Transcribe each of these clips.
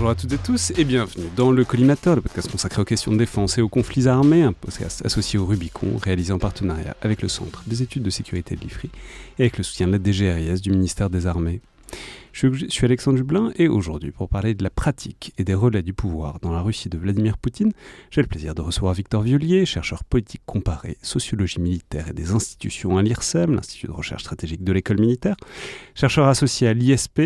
Bonjour à toutes et tous et bienvenue dans le Collimateur, le podcast consacré aux questions de défense et aux conflits armés, un podcast associé au Rubicon, réalisé en partenariat avec le Centre des études de sécurité de l'IFRI et avec le soutien de la DGRIS du ministère des Armées. Je suis Alexandre Jublin et aujourd'hui, pour parler de la pratique et des relais du pouvoir dans la Russie de Vladimir Poutine, j'ai le plaisir de recevoir Victor Violier, chercheur politique comparé, sociologie militaire et des institutions à l'IRSEM, l'Institut de recherche stratégique de l'école militaire, chercheur associé à l'ISP,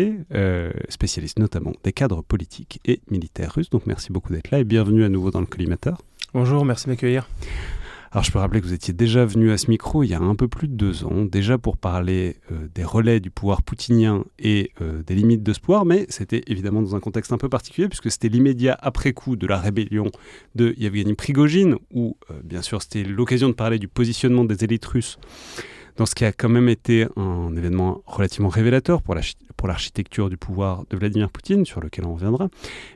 spécialiste notamment des cadres politiques et militaires russes. Donc merci beaucoup d'être là et bienvenue à nouveau dans le Collimateur. Bonjour, merci de m'accueillir. Alors je peux rappeler que vous étiez déjà venu à ce micro il y a un peu plus de 2 ans, déjà pour parler des relais du pouvoir poutinien et des limites de ce pouvoir, mais c'était évidemment dans un contexte un peu particulier, puisque c'était l'immédiat après-coup de la rébellion de Yevgeny Prigojine, où bien sûr c'était l'occasion de parler du positionnement des élites russes, dans ce qui a quand même été un événement relativement révélateur pour l'architecture du pouvoir de Vladimir Poutine, sur lequel on reviendra.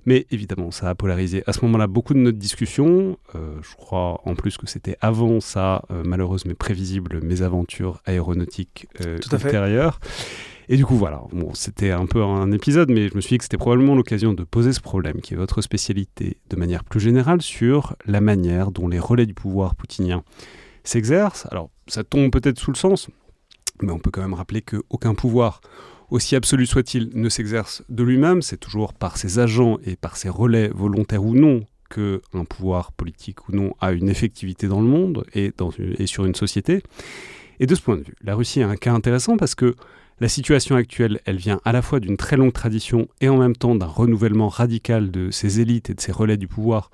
Mais évidemment, ça a polarisé à ce moment-là beaucoup de notre discussion. Je crois en plus que c'était avant sa malheureuse mais prévisible mésaventure aéronautique ultérieure. Et du coup, voilà, bon, c'était un peu un épisode, mais je me suis dit que c'était probablement l'occasion de poser ce problème, qui est votre spécialité, de manière plus générale, sur la manière dont les relais du pouvoir poutinien s'exercent. Alors, ça tombe peut-être sous le sens, mais on peut quand même rappeler qu'aucun pouvoir, aussi absolu soit-il, ne s'exerce de lui-même. C'est toujours par ses agents et par ses relais, volontaires ou non, qu'un pouvoir politique ou non a une effectivité dans le monde et sur une société. Et de ce point de vue, la Russie a un cas intéressant parce que la situation actuelle, elle vient à la fois d'une très longue tradition et en même temps d'un renouvellement radical de ses élites et de ses relais du pouvoir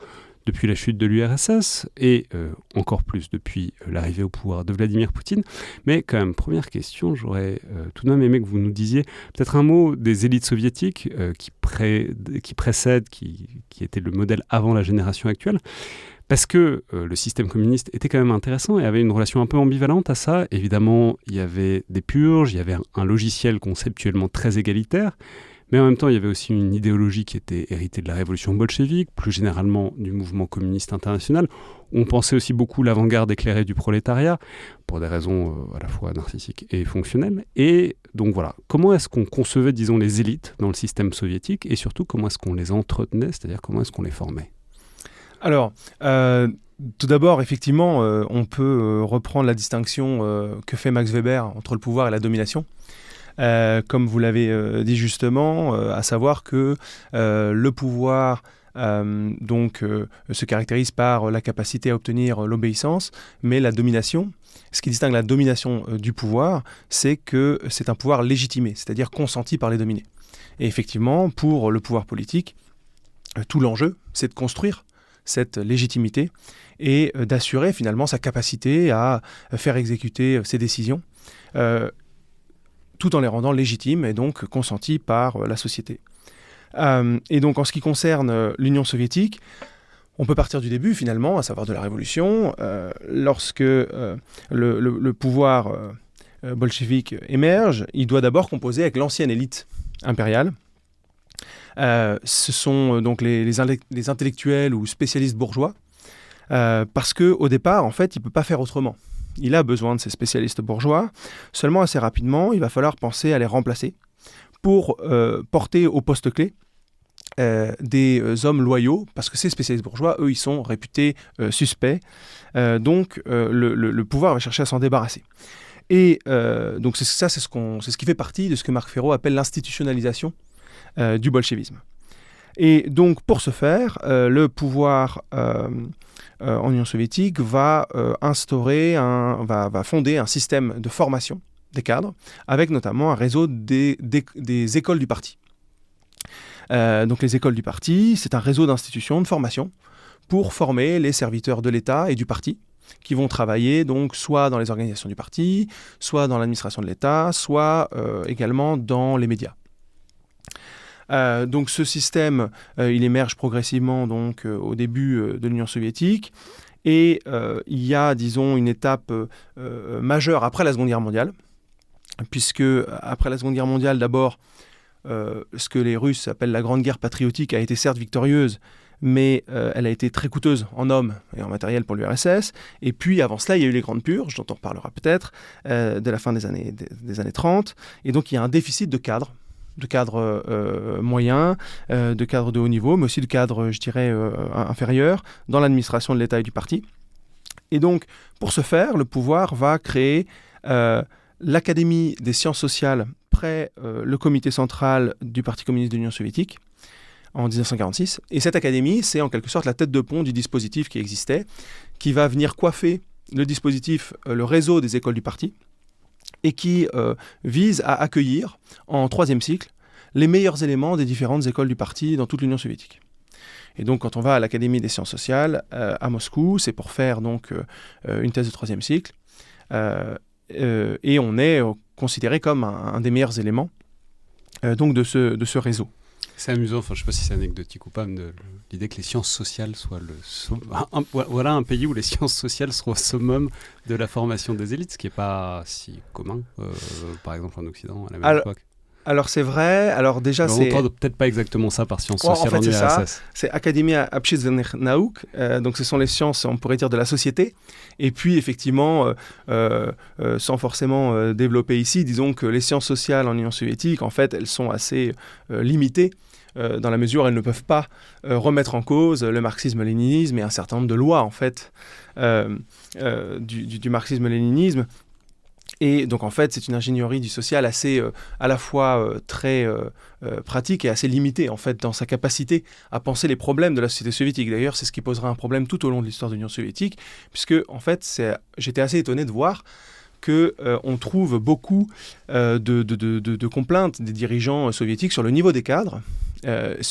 depuis la chute de l'URSS et encore plus depuis l'arrivée au pouvoir de Vladimir Poutine. Mais quand même, première question, j'aurais tout de même aimé que vous nous disiez peut-être un mot des élites soviétiques qui précèdent, qui étaient le modèle avant la génération actuelle. Parce que le système communiste était quand même intéressant et avait une relation un peu ambivalente à ça. Évidemment, il y avait des purges, il y avait un logiciel conceptuellement très égalitaire, mais en même temps, il y avait aussi une idéologie qui était héritée de la révolution bolchevique, plus généralement du mouvement communiste international. On pensait aussi beaucoup l'avant-garde éclairée du prolétariat, pour des raisons à la fois narcissiques et fonctionnelles. Et donc voilà, comment est-ce qu'on concevait, disons, les élites dans le système soviétique, et surtout comment est-ce qu'on les entretenait, c'est-à-dire comment est-ce qu'on les formait ? Alors, tout d'abord, effectivement, on peut reprendre la distinction que fait Max Weber entre le pouvoir et la domination. Comme vous l'avez dit justement, à savoir que le pouvoir se caractérise par la capacité à obtenir l'obéissance, mais la domination, ce qui distingue la domination du pouvoir, c'est que c'est un pouvoir légitimé, c'est-à-dire consenti par les dominés. Et effectivement, pour le pouvoir politique, tout l'enjeu, c'est de construire cette légitimité et d'assurer finalement sa capacité à faire exécuter ses décisions, tout en les rendant légitimes et donc consenties par la société. Et donc en ce qui concerne l'Union soviétique, on peut partir du début finalement, à savoir de la Révolution, lorsque le pouvoir bolchevique émerge, il doit d'abord composer avec l'ancienne élite impériale. Ce sont donc les intellectuels ou spécialistes bourgeois, parce qu'au départ, en fait, il ne peut pas faire autrement. Il a besoin de ces spécialistes bourgeois, seulement assez rapidement, il va falloir penser à les remplacer pour porter au poste clé des hommes loyaux, parce que ces spécialistes bourgeois, eux, ils sont réputés suspects, donc le pouvoir va chercher à s'en débarrasser. Et donc c'est ce qui fait partie de ce que Marc Ferro appelle l'institutionnalisation du bolchevisme. Et donc, pour ce faire, le pouvoir en Union soviétique va fonder un système de formation des cadres, avec notamment un réseau des écoles du parti. Donc, les écoles du parti, c'est un réseau d'institutions de formation pour former les serviteurs de l'État et du parti, qui vont travailler donc soit dans les organisations du parti, soit dans l'administration de l'État, soit également dans les médias. Donc ce système, il émerge progressivement donc, au début de l'Union soviétique et il y a, disons, une étape majeure après la Seconde Guerre mondiale, puisque après la Seconde Guerre mondiale, d'abord, ce que les Russes appellent la Grande Guerre patriotique a été certes victorieuse, mais elle a été très coûteuse en hommes et en matériel pour l'URSS. Et puis avant cela, il y a eu les grandes purges, dont on reparlera peut-être, de la fin des années 30. Et donc il y a un déficit de cadres de cadres moyens, de cadres de haut niveau, mais aussi de cadres, je dirais, inférieurs, dans l'administration de l'État et du parti. Et donc, pour ce faire, le pouvoir va créer l'Académie des sciences sociales près le comité central du Parti communiste de l'Union soviétique, en 1946. Et cette académie, c'est en quelque sorte la tête de pont du dispositif qui existait, qui va venir coiffer le dispositif, le réseau des écoles du parti, et qui vise à accueillir, en troisième cycle, les meilleurs éléments des différentes écoles du parti dans toute l'Union soviétique. Et donc, quand on va à l'Académie des sciences sociales à Moscou, c'est pour faire donc une thèse de troisième cycle, et on est considéré comme un des meilleurs éléments donc de ce réseau. C'est amusant, je ne sais pas si c'est anecdotique ou pas, l'idée que les sciences sociales soient voilà un pays où les sciences sociales seront au summum de la formation des élites, ce qui n'est pas si commun, par exemple en Occident, à la même époque. Alors c'est vrai, alors déjà on c'est... On entend peut-être pas exactement ça par sciences sociales en fait, c'est URSS. ça, c'est Akademia Общественных наук, donc ce sont les sciences, on pourrait dire, de la société. Et puis effectivement, sans forcément développer ici, disons que les sciences sociales en Union soviétique, en fait, elles sont assez limitées, dans la mesure où elles ne peuvent pas remettre en cause le marxisme-léninisme et un certain nombre de lois, en fait, du marxisme-léninisme. Et donc en fait, c'est une ingénierie du social assez, à la fois très pratique et assez limitée en fait dans sa capacité à penser les problèmes de la société soviétique. D'ailleurs, c'est ce qui posera un problème tout au long de l'histoire de l'Union soviétique, puisque en fait, j'étais assez étonné de voir qu'on trouve beaucoup de complaintes des dirigeants soviétiques sur le niveau des cadres et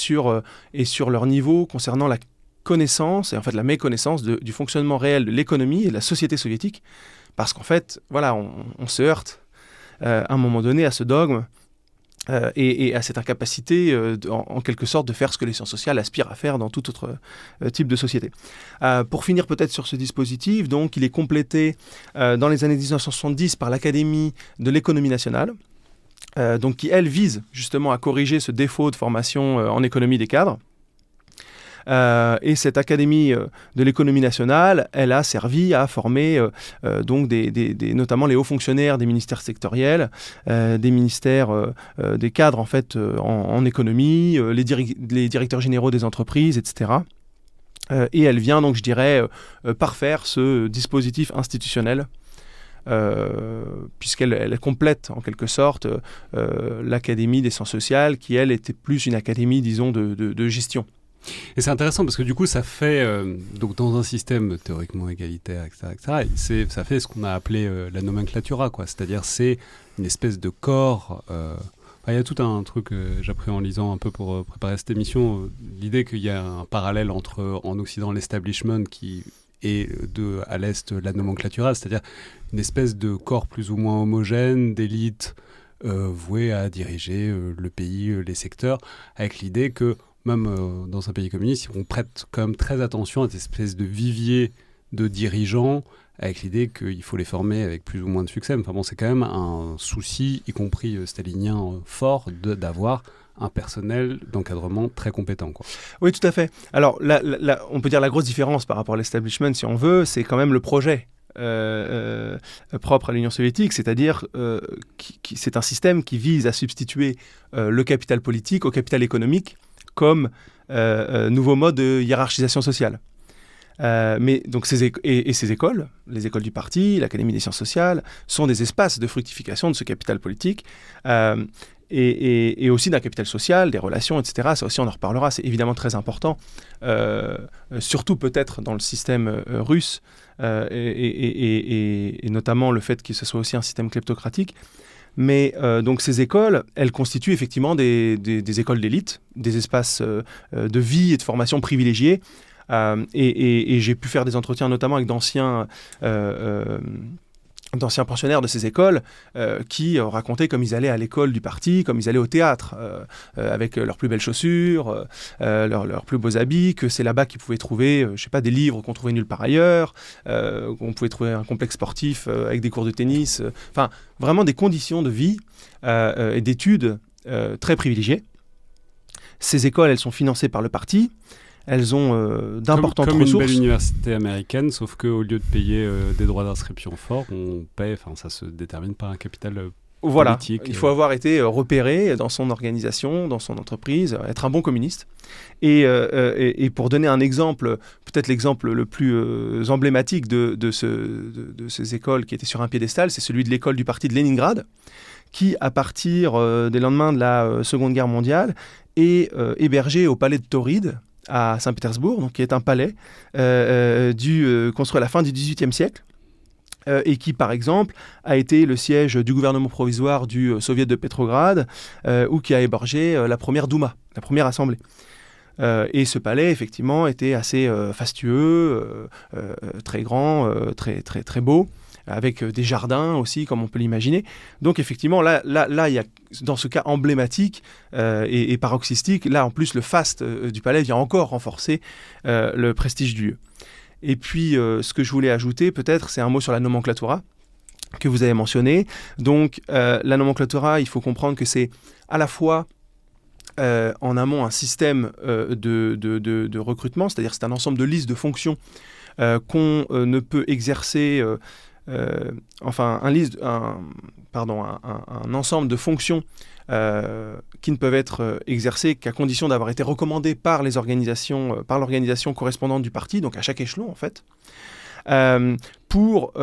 sur leur niveau concernant la connaissance et en fait la méconnaissance du fonctionnement réel de l'économie et de la société soviétique. Parce qu'en fait, voilà, on se heurte à un moment donné à ce dogme et à cette incapacité, en quelque sorte, de faire ce que les sciences sociales aspirent à faire dans tout autre type de société. Pour finir peut-être sur ce dispositif, donc, il est complété dans les années 1970 par l'Académie de l'économie nationale, donc, qui, elle, vise justement à corriger ce défaut de formation en économie des cadres. Et cette académie de l'économie nationale, elle a servi à former donc notamment les hauts fonctionnaires des ministères sectoriels, des ministères, des cadres en fait en économie, les directeurs généraux des entreprises, etc. Et elle vient donc, je dirais, parfaire ce dispositif institutionnel. Puisqu'elle complète en quelque sorte l'Académie des sciences sociales qui, elle, était plus une académie, disons, de gestion. Et c'est intéressant parce que du coup, ça fait, donc dans un système théoriquement égalitaire, etc., ça fait ce qu'on a appelé la nomenclatura, quoi. C'est-à-dire, c'est une espèce de corps. Il y a tout un truc que j'ai appris en lisant un peu pour préparer cette émission, l'idée qu'il y a un parallèle entre, en Occident, l'establishment qui est à l'Est la nomenclatura, c'est-à-dire une espèce de corps plus ou moins homogène, d'élite vouée à diriger le pays, les secteurs, avec l'idée que même dans un pays communiste, on prête quand même très attention à cette espèce de vivier de dirigeants, avec l'idée qu'il faut les former avec plus ou moins de succès. Enfin bon, c'est quand même un souci, y compris stalinien, fort, d'avoir un personnel d'encadrement très compétent, quoi. Oui, tout à fait. Alors, on peut dire la grosse différence par rapport à l'establishment, si on veut, c'est quand même le projet propre à l'Union soviétique, c'est-à-dire c'est un système qui vise à substituer le capital politique au capital économique comme nouveau mode de hiérarchisation sociale. Mais donc ces écoles, les écoles du parti, l'Académie des sciences sociales, sont des espaces de fructification de ce capital politique et aussi d'un capital social, des relations, etc. Ça aussi, on en reparlera, c'est évidemment très important, surtout peut-être dans le système russe et notamment le fait que ce soit aussi un système kleptocratique. Mais donc ces écoles, elles constituent effectivement des écoles d'élite, des espaces de vie et de formation privilégiés. Et j'ai pu faire des entretiens notamment avec d'anciens pensionnaires de ces écoles qui racontaient comme ils allaient à l'école du parti, comme ils allaient au théâtre, avec leurs plus belles chaussures, leurs plus beaux habits, que c'est là-bas qu'ils pouvaient trouver, je sais pas, des livres qu'on trouvait nulle part ailleurs, qu'on pouvait trouver un complexe sportif avec des cours de tennis, enfin vraiment des conditions de vie et d'études très privilégiées. Ces écoles, elles sont financées par le parti. Elles ont d'importantes ressources. Comme une belle université américaine, sauf qu'au lieu de payer des droits d'inscription forts, on paie, ça se détermine par un capital Voilà, politique. Il faut avoir été repéré dans son organisation, dans son entreprise, être un bon communiste. Et pour donner un exemple, peut-être l'exemple le plus emblématique de ces écoles qui étaient sur un piédestal, c'est celui de l'école du parti de Leningrad, qui, à partir des lendemains de la Seconde Guerre mondiale, est hébergé au palais de Tauride, à Saint-Pétersbourg, donc qui est un palais construit à la fin du XVIIIe siècle, et qui, par exemple, a été le siège du gouvernement provisoire du soviet de Pétrograd, ou qui a hébergé la première Douma, la première assemblée. Et ce palais, effectivement, était assez fastueux, très grand, très beau, avec des jardins aussi, comme on peut l'imaginer. Donc, effectivement, là, il y a, dans ce cas emblématique et paroxystique, là, en plus, le faste du palais vient encore renforcer le prestige du lieu. Et puis, ce que je voulais ajouter, peut-être, c'est un mot sur la nomenclatura que vous avez mentionné. Donc, la nomenclatura, il faut comprendre que c'est à la fois en amont un système de recrutement, c'est-à-dire c'est un ensemble de listes de fonctions qu'on ne peut exercer, un ensemble de fonctions qui ne peuvent être exercées qu'à condition d'avoir été recommandées par l'organisation correspondante du parti, donc à chaque échelon en fait, pour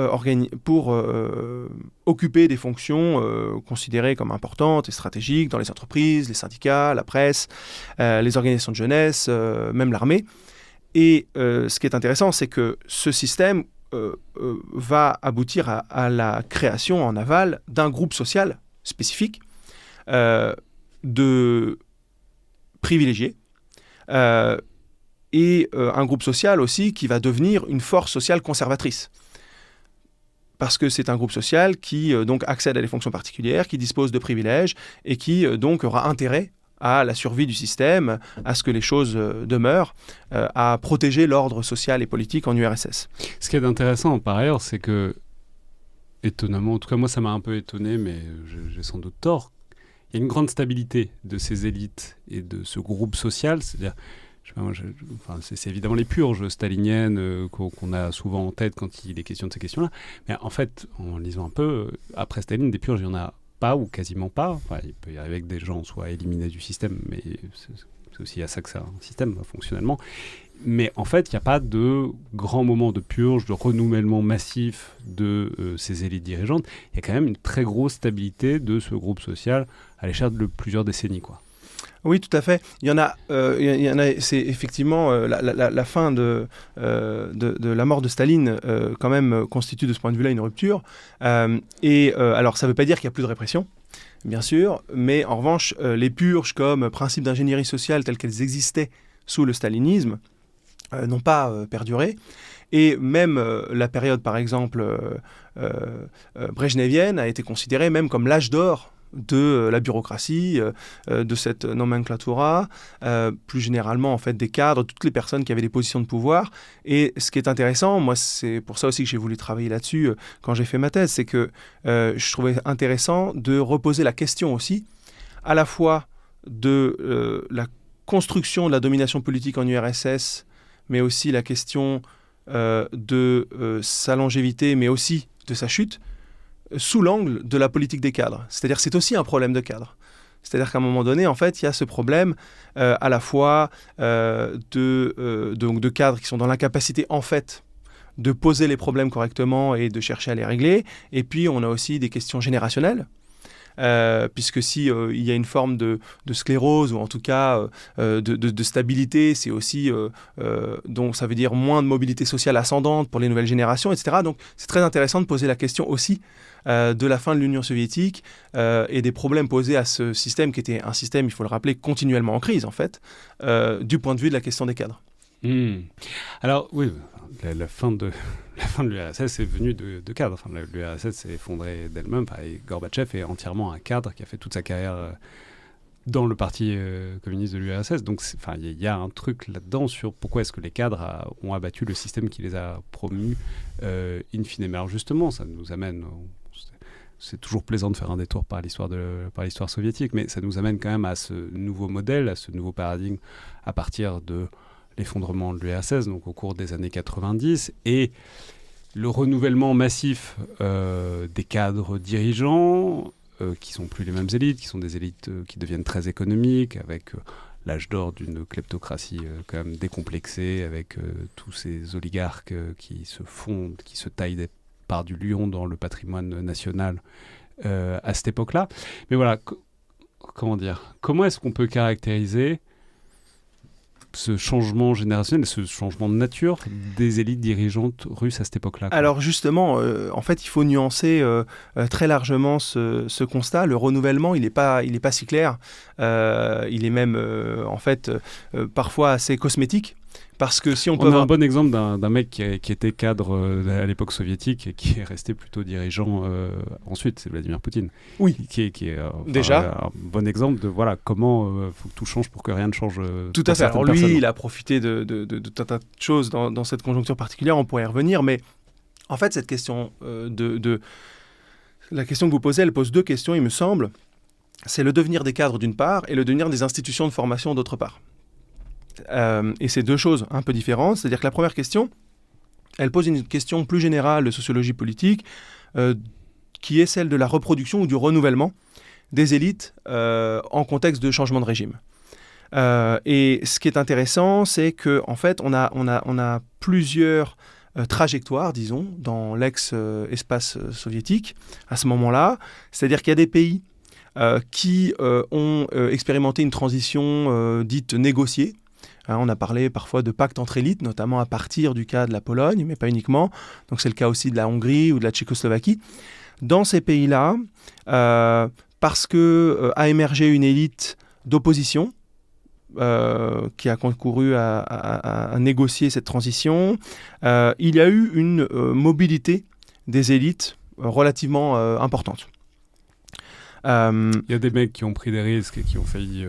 occuper des fonctions considérées comme importantes et stratégiques dans les entreprises, les syndicats, la presse, les organisations de jeunesse, même l'armée. Et ce qui est intéressant, c'est que ce système va aboutir à la création en aval d'un groupe social spécifique de privilégiés et un groupe social aussi qui va devenir une force sociale conservatrice. Parce que c'est un groupe social qui donc accède à des fonctions particulières, qui dispose de privilèges et qui donc aura intérêt à la survie du système, à ce que les choses demeurent, à protéger l'ordre social et politique en URSS. Ce qui est intéressant par ailleurs, c'est que, étonnamment, en tout cas moi ça m'a un peu étonné, mais j'ai sans doute tort, il y a une grande stabilité de ces élites et de ce groupe social, c'est-à-dire, c'est évidemment les purges staliniennes qu'on a souvent en tête quand il est question de ces questions-là, mais en fait, en lisant un peu, après Staline, des purges, il y en a pas ou quasiment pas. Enfin, il peut y arriver que des gens soient éliminés du système, mais c'est aussi à ça que c'est un système, fonctionnellement. Mais en fait, il n'y a pas de grand moment de purge, de renouvellement massif de ces élites dirigeantes. Il y a quand même une très grosse stabilité de ce groupe social à l'échelle de plusieurs décennies, quoi. Oui, tout à fait. Il y en a c'est effectivement la fin de la mort de Staline quand même constitue de ce point de vue-là une rupture. Alors, ça ne veut pas dire qu'il n'y a plus de répression, bien sûr, mais en revanche, les purges comme principe d'ingénierie sociale telles qu'elles existaient sous le stalinisme n'ont pas perduré. Et même la période, par exemple, brejnevienne a été considérée même comme l'âge d'or de la bureaucratie, de cette nomenclatura, plus généralement en fait des cadres, toutes les personnes qui avaient des positions de pouvoir. Et ce qui est intéressant, moi c'est pour ça aussi que j'ai voulu travailler là-dessus quand j'ai fait ma thèse, c'est que je trouvais intéressant de reposer la question aussi, à la fois de la construction de la domination politique en URSS, mais aussi la question de sa longévité, mais aussi de sa chute, sous l'angle de la politique des cadres. C'est-à-dire que c'est aussi un problème de cadre. C'est-à-dire qu'à un moment donné, en fait, il y a ce problème à la fois de cadres qui sont dans l'incapacité, en fait, de poser les problèmes correctement et de chercher à les régler. Et puis, on a aussi des questions générationnelles. Puisque si il y a une forme de sclérose ou en tout cas de stabilité, c'est aussi donc ça veut dire moins de mobilité sociale ascendante pour les nouvelles générations, etc. Donc c'est très intéressant de poser la question aussi de la fin de l'Union soviétique et des problèmes posés à ce système qui était un système, il faut le rappeler, continuellement en crise en fait, du point de vue de la question des cadres. Alors oui, la fin de l'URSS est venue de cadres. Enfin, l'URSS s'est effondrée d'elle-même. Et Gorbatchev est entièrement un cadre qui a fait toute sa carrière dans le parti communiste de l'URSS. Donc il y a un truc là-dedans sur pourquoi est-ce que les cadres ont abattu le système qui les a promus in fine. Mais alors justement, ça nous amène... C'est toujours plaisant de faire un détour par l'histoire soviétique, mais ça nous amène quand même à ce nouveau modèle, à ce nouveau paradigme à partir de l'effondrement de l'URSS, donc au cours des années 90, et le renouvellement massif des cadres dirigeants, qui sont plus les mêmes élites, qui sont des élites qui deviennent très économiques, avec l'âge d'or d'une kleptocratie quand même décomplexée, avec tous ces oligarques qui se fondent, qui se taillent des parts du lion dans le patrimoine national à cette époque-là. Mais voilà, comment dire, comment est-ce qu'on peut caractériser ce changement générationnel, ce changement de nature des élites dirigeantes russes à cette époque-là, quoi? Alors justement, en fait, il faut nuancer très largement ce constat. Le renouvellement, il n'est pas si clair. Il est même, en fait, parfois assez cosmétique. Parce que si on peut a un bon exemple d'un mec qui était cadre à l'époque soviétique et qui est resté plutôt dirigeant ensuite, c'est Vladimir Poutine. Oui. Qui est déjà un bon exemple de voilà, comment faut que tout change pour que rien ne change. Tout à fait. Alors lui, il a profité de tout un tas de choses dans cette conjoncture particulière, on pourrait y revenir, mais en fait, cette question la question que vous posez, elle pose deux questions, il me semble. C'est le devenir des cadres d'une part et le devenir des institutions de formation d'autre part. Et c'est deux choses un peu différentes. C'est-à-dire que la première question, elle pose une question plus générale de sociologie politique, qui est celle de la reproduction ou du renouvellement des élites en contexte de changement de régime. Et ce qui est intéressant, c'est qu'en fait, on a plusieurs trajectoires, disons, dans l'ex-espace soviétique à ce moment-là. C'est-à-dire qu'il y a des pays qui ont expérimenté une transition dite négociée. On a parlé parfois de pacte entre élites, notamment à partir du cas de la Pologne, mais pas uniquement. Donc c'est le cas aussi de la Hongrie ou de la Tchécoslovaquie. Dans ces pays-là, parce qu'a émergé une élite d'opposition qui a concouru à négocier cette transition, il y a eu une mobilité des élites relativement importante. Il y a des mecs qui ont pris des risques et qui ont failli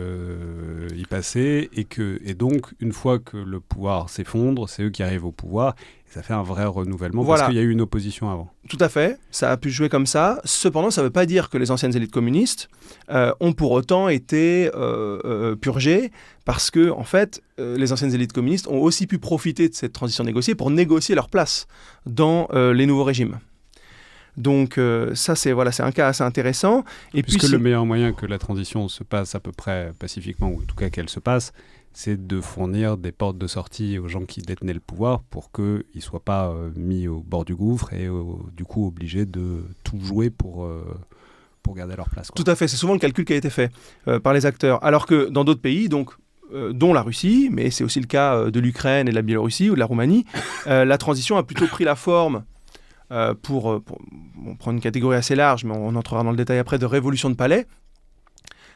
y passer, et donc, une fois que le pouvoir s'effondre, c'est eux qui arrivent au pouvoir, et ça fait un vrai renouvellement, voilà. Parce qu'il y a eu une opposition avant. Tout à fait, ça a pu jouer comme ça. Cependant, ça ne veut pas dire que les anciennes élites communistes ont pour autant été purgées, parce que, en fait, les anciennes élites communistes ont aussi pu profiter de cette transition négociée pour négocier leur place dans les nouveaux régimes. Donc ça, c'est un cas assez intéressant. Et puisque le meilleur moyen que la transition se passe à peu près pacifiquement, ou en tout cas qu'elle se passe, c'est de fournir des portes de sortie aux gens qui détenaient le pouvoir pour qu'ils ne soient pas mis au bord du gouffre et du coup obligés de tout jouer pour garder leur place, quoi. Tout à fait, c'est souvent le calcul qui a été fait par les acteurs. Alors que dans d'autres pays, donc, dont la Russie, mais c'est aussi le cas de l'Ukraine et de la Biélorussie ou de la Roumanie, la transition a plutôt pris la forme pour prendre une catégorie assez large, mais on entrera dans le détail après, de révolution de palais.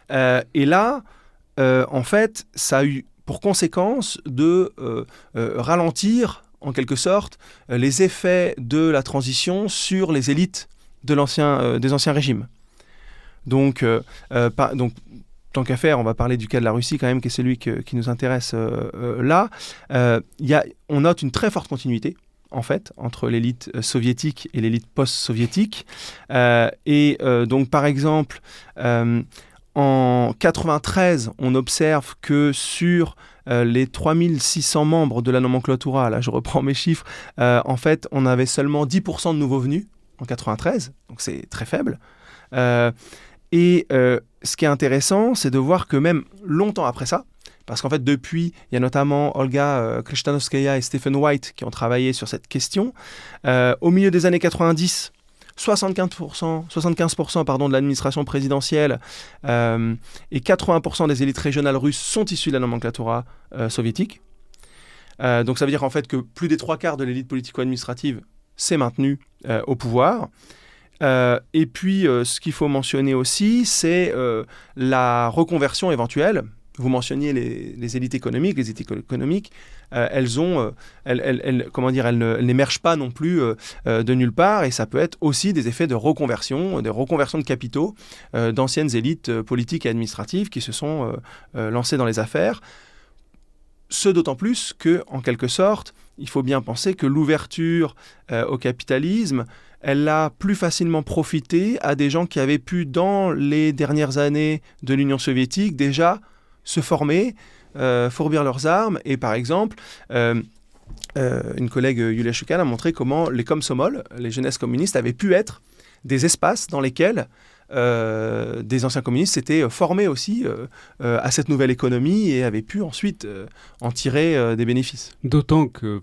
Et là, en fait, ça a eu pour conséquence de ralentir, en quelque sorte, les effets de la transition sur les élites des anciens régimes. Donc, tant qu'à faire, on va parler du cas de la Russie quand même, qui est celui qui nous intéresse là. On note une très forte continuité, en fait, entre l'élite soviétique et l'élite post-soviétique. Donc, par exemple, en 93, on observe que sur les 3600 membres de la nomenclatura, là je reprends mes chiffres, en fait, on avait seulement 10% de nouveaux venus en 93, donc c'est très faible. Ce qui est intéressant, c'est de voir que même longtemps après ça, parce qu'en fait, depuis, il y a notamment Olga Krishtanovskaya et Stephen White qui ont travaillé sur cette question. Au milieu des années 90, 75% de l'administration présidentielle et 80% des élites régionales russes sont issues de la nomenclatura soviétique. Donc ça veut dire en fait que plus des 3/4 de l'élite politico-administrative s'est maintenue au pouvoir. Et puis, ce qu'il faut mentionner aussi, c'est la reconversion éventuelle. Vous mentionniez les élites économiques. Les élites économiques, elles n'émergent pas non plus de nulle part, et ça peut être aussi des effets de reconversion de capitaux d'anciennes élites politiques et administratives qui se sont lancées dans les affaires. Ce d'autant plus que, en quelque sorte, il faut bien penser que l'ouverture au capitalisme, elle a plus facilement profité à des gens qui avaient pu, dans les dernières années de l'Union soviétique, déjà se former, fourbir leurs armes. Et par exemple, une collègue, Yulia Shukal, a montré comment les komsomol, les jeunesses communistes, avaient pu être des espaces dans lesquels des anciens communistes s'étaient formés aussi à cette nouvelle économie et avaient pu ensuite en tirer des bénéfices. D'autant que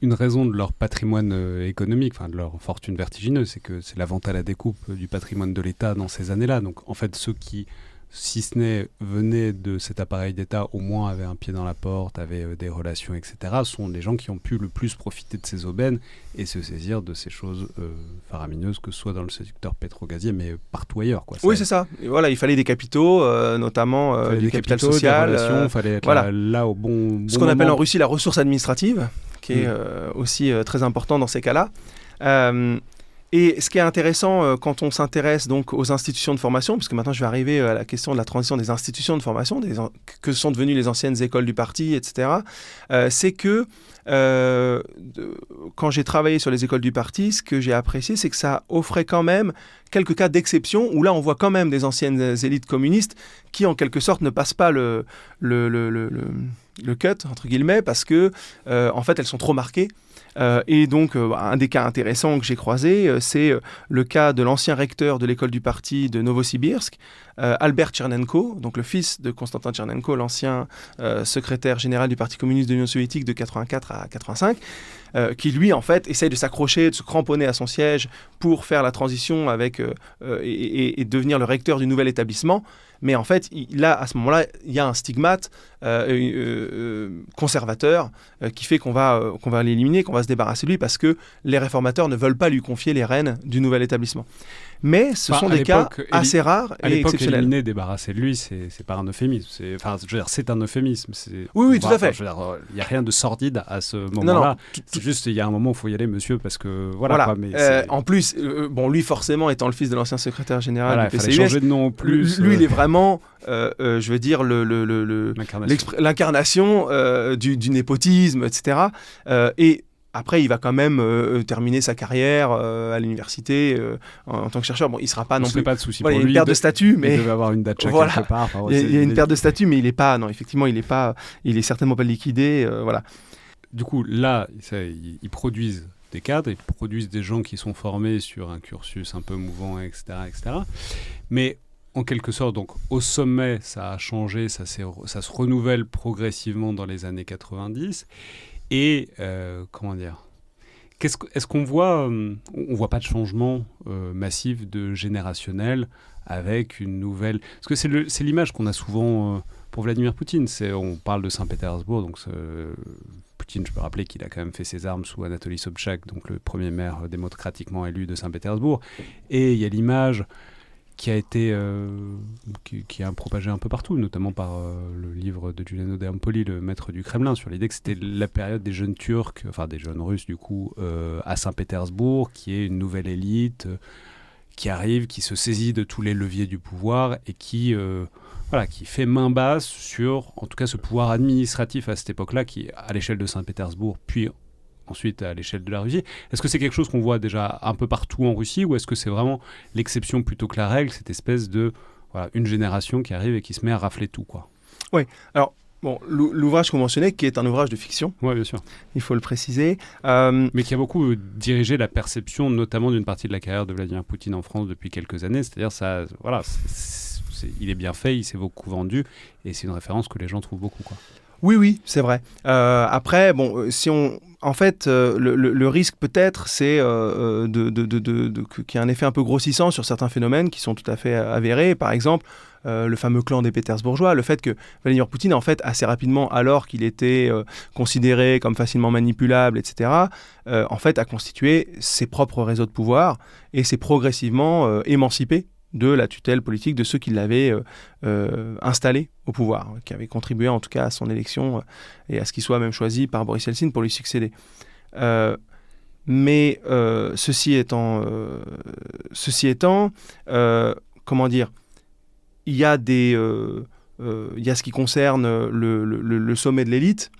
une raison de leur patrimoine économique, de leur fortune vertigineuse, c'est que c'est la vente à la découpe du patrimoine de l'État dans ces années-là. Donc en fait, ceux qui, si ce n'est venaient de cet appareil d'État, au moins avaient un pied dans la porte, avaient des relations, etc., sont les gens qui ont pu le plus profiter de ces aubaines et se saisir de ces choses faramineuses, que ce soit dans le secteur pétro-gazier, mais partout ailleurs. Oui, c'est ça. Et voilà, il fallait des capitaux, notamment du capital social. Il fallait être là au bon ce qu'on appelle en Russie la ressource administrative, qui est aussi très important dans ces cas-là. Et ce qui est intéressant quand on s'intéresse donc aux institutions de formation, puisque maintenant je vais arriver à la question de la transition des institutions de formation, que sont devenues les anciennes écoles du parti, etc., c'est que quand j'ai travaillé sur les écoles du parti, ce que j'ai apprécié, c'est que ça offrait quand même quelques cas d'exception, où là on voit quand même des anciennes élites communistes qui en quelque sorte ne passent pas le cut, entre guillemets, parce que en fait elles sont trop marquées. Et donc, un des cas intéressants que j'ai croisé, c'est le cas de l'ancien recteur de l'école du parti de Novosibirsk, Albert Tchernenko, donc le fils de Konstantin Tchernenko, l'ancien secrétaire général du Parti communiste de l'Union soviétique de 84 à 85, qui lui, en fait, essaye de s'accrocher, de se cramponner à son siège pour faire la transition avec, et devenir le recteur du nouvel établissement. Mais en fait, à ce moment-là, il y a un stigmate conservateur qui fait qu'on va l'éliminer, qu'on va se débarrasser de lui, parce que les réformateurs ne veulent pas lui confier les rênes du nouvel établissement. Mais ce sont des cas assez rares et exceptionnels. Éliminer, débarrasser de lui, c'est pas un euphémisme. C'est un euphémisme. Oui, tout à fait. Il n'y a rien de sordide à ce moment-là. C'est juste, il y a un moment où il faut y aller, monsieur, parce que voilà. Quoi, mais en plus, lui, forcément, étant le fils de l'ancien secrétaire général du PCUS, changer de nom en plus. Lui, il est vraiment, je veux dire, l'incarnation du népotisme, etc. Et après, il va quand même terminer sa carrière à l'université en tant que chercheur. Bon, il ne sera pas non plus. Pas de souci pour lui. Il y a une perte de statut, mais il devait avoir une dacha quelque part. Il y a une perte de statut, mais il n'est pas. Non, effectivement, il est certainement pas liquidé. Voilà. Du coup, là, ils produisent des cadres, ils produisent des gens qui sont formés sur un cursus un peu mouvant, etc., etc. Mais en quelque sorte, donc au sommet, ça a changé, ça se renouvelle progressivement dans les années 90. Et comment dire, est-ce qu'on voit, on voit pas de changement massif de générationnel avec une nouvelle, parce que c'est l'image qu'on a souvent pour Vladimir Poutine. On parle de Saint-Pétersbourg, donc Poutine, je peux rappeler qu'il a quand même fait ses armes sous Anatoly Sobchak, donc le premier maire démocratiquement élu de Saint-Pétersbourg, et il y a l'image qui a été qui a propagé un peu partout, notamment par le livre de Giuliano De Empoli, le maître du Kremlin, sur l'idée que c'était la période des jeunes Turcs, enfin des jeunes Russes du coup, à Saint-Pétersbourg, qui est une nouvelle élite qui arrive, qui se saisit de tous les leviers du pouvoir et qui fait main basse sur, en tout cas, ce pouvoir administratif à cette époque-là, qui à l'échelle de Saint-Pétersbourg, puis ensuite à l'échelle de la Russie. Est-ce que c'est quelque chose qu'on voit déjà un peu partout en Russie, ou est-ce que c'est vraiment l'exception plutôt que la règle, cette espèce de une génération qui arrive et qui se met à rafler tout, quoi? Oui, alors bon, l'ouvrage que vous mentionnez, qui est un ouvrage de fiction, oui, bien sûr, il faut le préciser, mais qui a beaucoup dirigé la perception, notamment d'une partie de la carrière de Vladimir Poutine en France depuis quelques années. C'est-à-dire ça, voilà, il est bien fait, il s'est beaucoup vendu, et c'est une référence que les gens trouvent beaucoup, quoi. Oui, c'est vrai. Après, bon, si on... En fait, le risque peut-être, c'est qu'il y ait un effet un peu grossissant sur certains phénomènes qui sont tout à fait avérés. Par exemple, le fameux clan des Pétersbourgeois, le fait que Vladimir Poutine, en fait, assez rapidement, alors qu'il était considéré comme facilement manipulable, etc., en fait, a constitué ses propres réseaux de pouvoir et s'est progressivement émancipé de la tutelle politique de ceux qui l'avaient installé au pouvoir, qui avaient contribué en tout cas à son élection et à ce qu'il soit même choisi par Boris Eltsine pour lui succéder. Mais ceci étant, comment dire, il y a ce qui concerne le sommet de l'élite,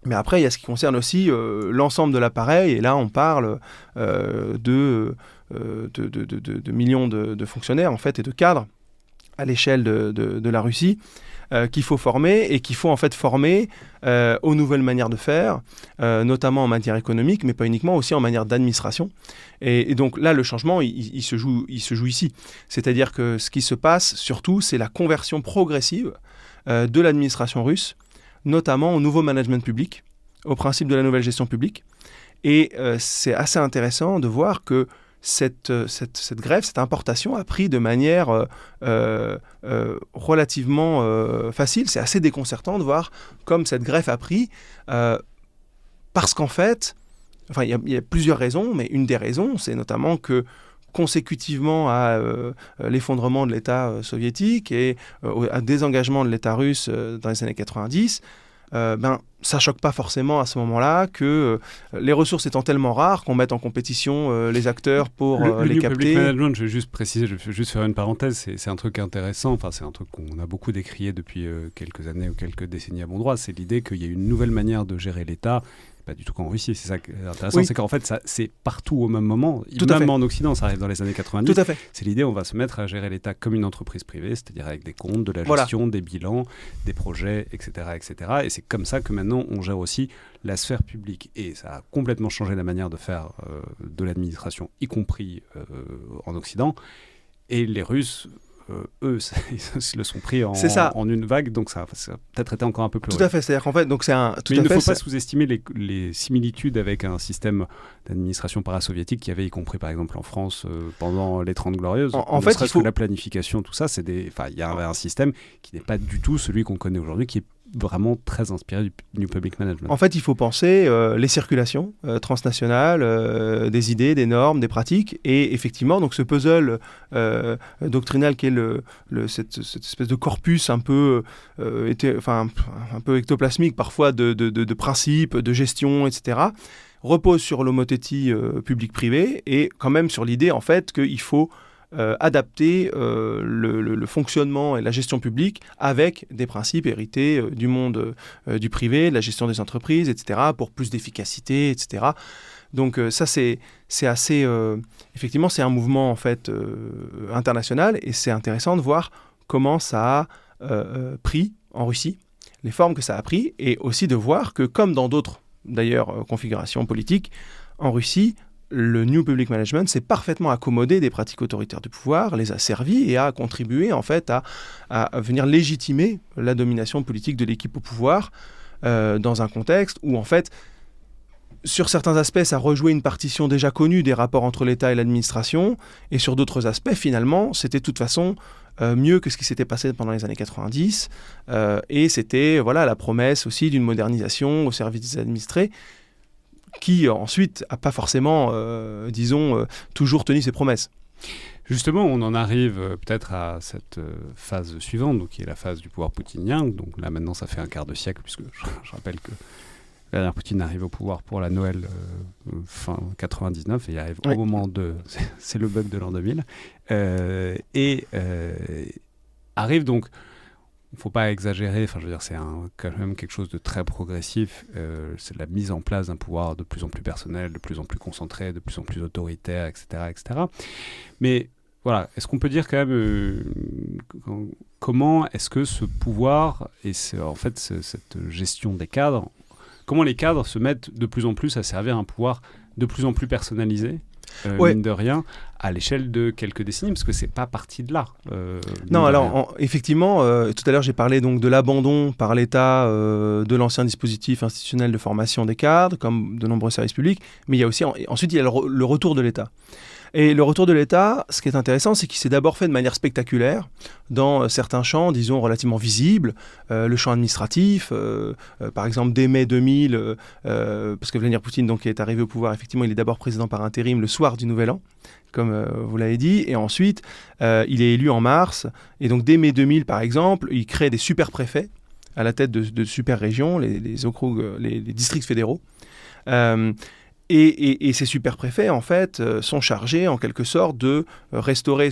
mais après il y a ce qui concerne aussi l'ensemble de l'appareil, et là on parle de millions de fonctionnaires en fait et de cadres à l'échelle de la Russie. qu'il faut former et qu'il faut en fait former aux nouvelles manières de faire, notamment en matière économique, mais pas uniquement, aussi en matière d'administration. Et donc là, le changement, il se joue ici. C'est-à-dire que ce qui se passe, surtout, c'est la conversion progressive de l'administration russe, notamment au nouveau management public, au principe de la nouvelle gestion publique. Et c'est assez intéressant de voir que cette greffe, cette importation a pris de manière relativement facile. C'est assez déconcertant de voir comme cette greffe a pris, parce qu'en fait, il y a plusieurs raisons, mais une des raisons, c'est notamment que consécutivement à l'effondrement de l'État soviétique et à désengagement de l'État russe dans les années 90, ça choque pas forcément à ce moment-là que les ressources étant tellement rares qu'on mette en compétition les acteurs pour les capter. Le New Public Management, je vais juste préciser, je vais juste faire une parenthèse, c'est un truc intéressant, enfin c'est un truc qu'on a beaucoup décrié depuis quelques années ou quelques décennies à bon droit, c'est l'idée qu'il y a une nouvelle manière de gérer l'État. Pas du tout qu'en Russie, c'est ça qui est intéressant, oui. C'est qu'en fait, c'est partout au même moment, même en Occident, ça arrive dans les années 90. Tout à fait. C'est l'idée, on va se mettre à gérer l'État comme une entreprise privée, c'est-à-dire avec des comptes, de la gestion, des bilans, des projets, etc. etc. Et c'est comme ça que maintenant, on gère aussi la sphère publique. Et ça a complètement changé la manière de faire de l'administration, y compris en Occident. Et les Russes... eux, ils le sont pris en une vague, donc ça a peut-être été encore un peu plus. Tout à fait, c'est-à-dire qu'en fait, donc c'est un. Mais il ne faut pas sous-estimer les similitudes avec un système d'administration parasoviétique qu'il y avait, y compris par exemple en France pendant les 30 Glorieuses. En fait, il faut que la planification, tout ça, il y a un système qui n'est pas du tout celui qu'on connaît aujourd'hui, qui est vraiment très inspiré du New Public Management. En fait, il faut penser les circulations transnationales, des idées, des normes, des pratiques, et effectivement, donc ce puzzle doctrinal qui est cette espèce de corpus un peu ectoplasmique parfois de principes, de gestion, etc., repose sur l'homothétie public-privé et quand même sur l'idée en fait qu'il faut adapter le fonctionnement et la gestion publique avec des principes hérités du monde du privé, de la gestion des entreprises, etc., pour plus d'efficacité, etc. Donc ça, c'est assez... effectivement, c'est un mouvement en fait, international et c'est intéressant de voir comment ça a pris en Russie, les formes que ça a pris, et aussi de voir que, comme dans d'autres, d'ailleurs, configurations politiques, en Russie, le New Public Management s'est parfaitement accommodé des pratiques autoritaires du pouvoir, les a servis et a contribué en fait à venir légitimer la domination politique de l'équipe au pouvoir dans un contexte où en fait, sur certains aspects, ça rejouait une partition déjà connue des rapports entre l'État et l'administration, et sur d'autres aspects, finalement, c'était de toute façon mieux que ce qui s'était passé pendant les années 90, et c'était la promesse aussi d'une modernisation au service des administrés, qui ensuite n'a pas forcément, toujours tenu ses promesses. Justement, on en arrive peut-être à cette phase suivante, donc, qui est la phase du pouvoir poutinien. Donc là, maintenant, ça fait un quart de siècle, puisque je rappelle que Vladimir Poutine arrive au pouvoir pour la Noël fin 99, et il arrive au moment de... C'est le bug de l'an 2000. Arrive donc... Il ne faut pas exagérer, c'est quand même quelque chose de très progressif. C'est la mise en place d'un pouvoir de plus en plus personnel, de plus en plus concentré, de plus en plus autoritaire, etc. etc. Mais voilà, est-ce qu'on peut dire quand même comment est-ce que ce pouvoir et cette gestion des cadres, comment les cadres se mettent de plus en plus à servir un pouvoir de plus en plus personnalisé, mine de rien, à l'échelle de quelques décennies, parce que c'est pas parti de là. Non, alors effectivement, tout à l'heure j'ai parlé donc de l'abandon par l'État de l'ancien dispositif institutionnel de formation des cadres, comme de nombreux services publics, mais il y a aussi ensuite il y a le retour de l'État. Et le retour de l'État, ce qui est intéressant, c'est qu'il s'est d'abord fait de manière spectaculaire dans certains champs, disons, relativement visibles. Le champ administratif, par exemple, dès mai 2000, parce que Vladimir Poutine, donc, qui est arrivé au pouvoir, effectivement, il est d'abord président par intérim le soir du Nouvel An, comme vous l'avez dit, et ensuite, il est élu en mars. Et donc, dès mai 2000, par exemple, il crée des super-préfets à la tête de super-régions, les districts fédéraux. Et ces super-préfets, en fait, sont chargés, en quelque sorte, de restaurer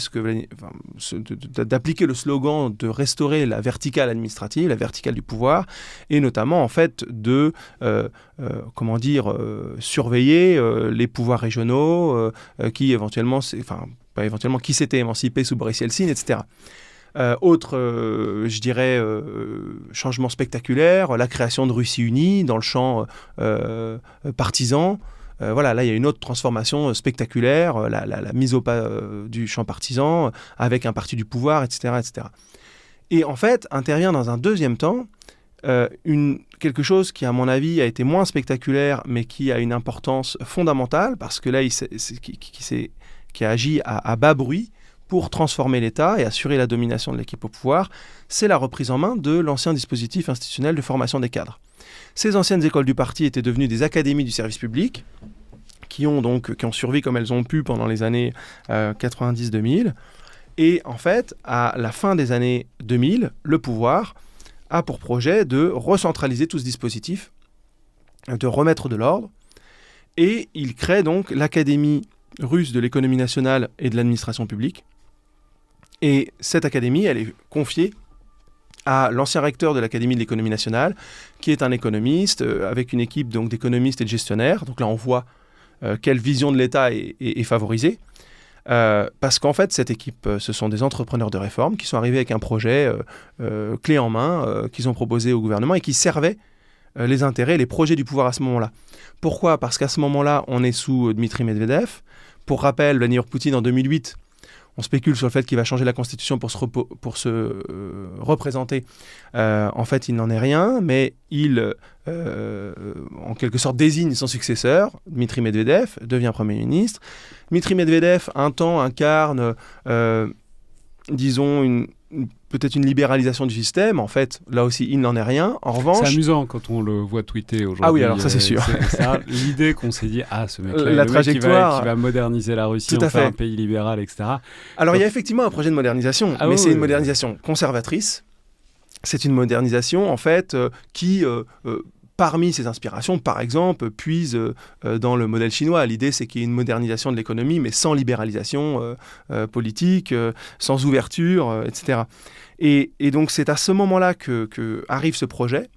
d'appliquer le slogan de restaurer la verticale administrative, la verticale du pouvoir, et notamment, en fait, de, surveiller les pouvoirs régionaux qui, éventuellement, qui s'étaient émancipés sous Boris Yeltsin, etc. Je dirais, changement spectaculaire, la création de Russie unie dans le champ partisan. Voilà, là, il y a une autre transformation spectaculaire, la mise au pas du champ partisan, avec un parti du pouvoir, etc., etc. Et en fait, intervient dans un deuxième temps quelque chose qui, à mon avis, a été moins spectaculaire, mais qui a une importance fondamentale, parce que là, qui a agi à bas bruit pour transformer l'État et assurer la domination de l'équipe au pouvoir, c'est la reprise en main de l'ancien dispositif institutionnel de formation des cadres. Ces anciennes écoles du parti étaient devenues des académies du service public, qui ont survécu comme elles ont pu pendant les années 90-2000. Et en fait, à la fin des années 2000, le pouvoir a pour projet de recentraliser tout ce dispositif, de remettre de l'ordre. Et il crée donc l'Académie russe de l'économie nationale et de l'administration publique. Et cette académie, elle est confiée à l'ancien recteur de l'Académie de l'économie nationale, qui est un économiste, avec une équipe donc, d'économistes et de gestionnaires. Donc là, on voit quelle vision de l'État est favorisée. Parce qu'en fait, cette équipe, ce sont des entrepreneurs de réforme qui sont arrivés avec un projet clé en main qu'ils ont proposé au gouvernement et qui servait les intérêts et les projets du pouvoir à ce moment-là. Pourquoi ? Parce qu'à ce moment-là, on est sous Dmitri Medvedev. Pour rappel, Vladimir Poutine, en 2008, on spécule sur le fait qu'il va changer la constitution pour se représenter. En fait, il n'en est rien, mais il, en quelque sorte, désigne son successeur. Dmitri Medvedev devient Premier ministre. Dmitri Medvedev, un temps, incarne, disons, peut-être une libéralisation du système. En fait, là aussi, il n'en est rien. En revanche... C'est amusant quand on le voit tweeter aujourd'hui. Ah oui, alors ça, c'est sûr. L'idée qu'on s'est dit, ce mec-là, la trajectoire... qui va moderniser la Russie, en faire un pays libéral, etc. Alors, il y a effectivement un projet de modernisation, mais c'est une modernisation conservatrice. C'est une modernisation, en fait, qui... parmi ses inspirations, par exemple, puise dans le modèle chinois. L'idée, c'est qu'il y ait une modernisation de l'économie, mais sans libéralisation politique, sans ouverture, etc. Et donc, c'est à ce moment-là que arrive ce projet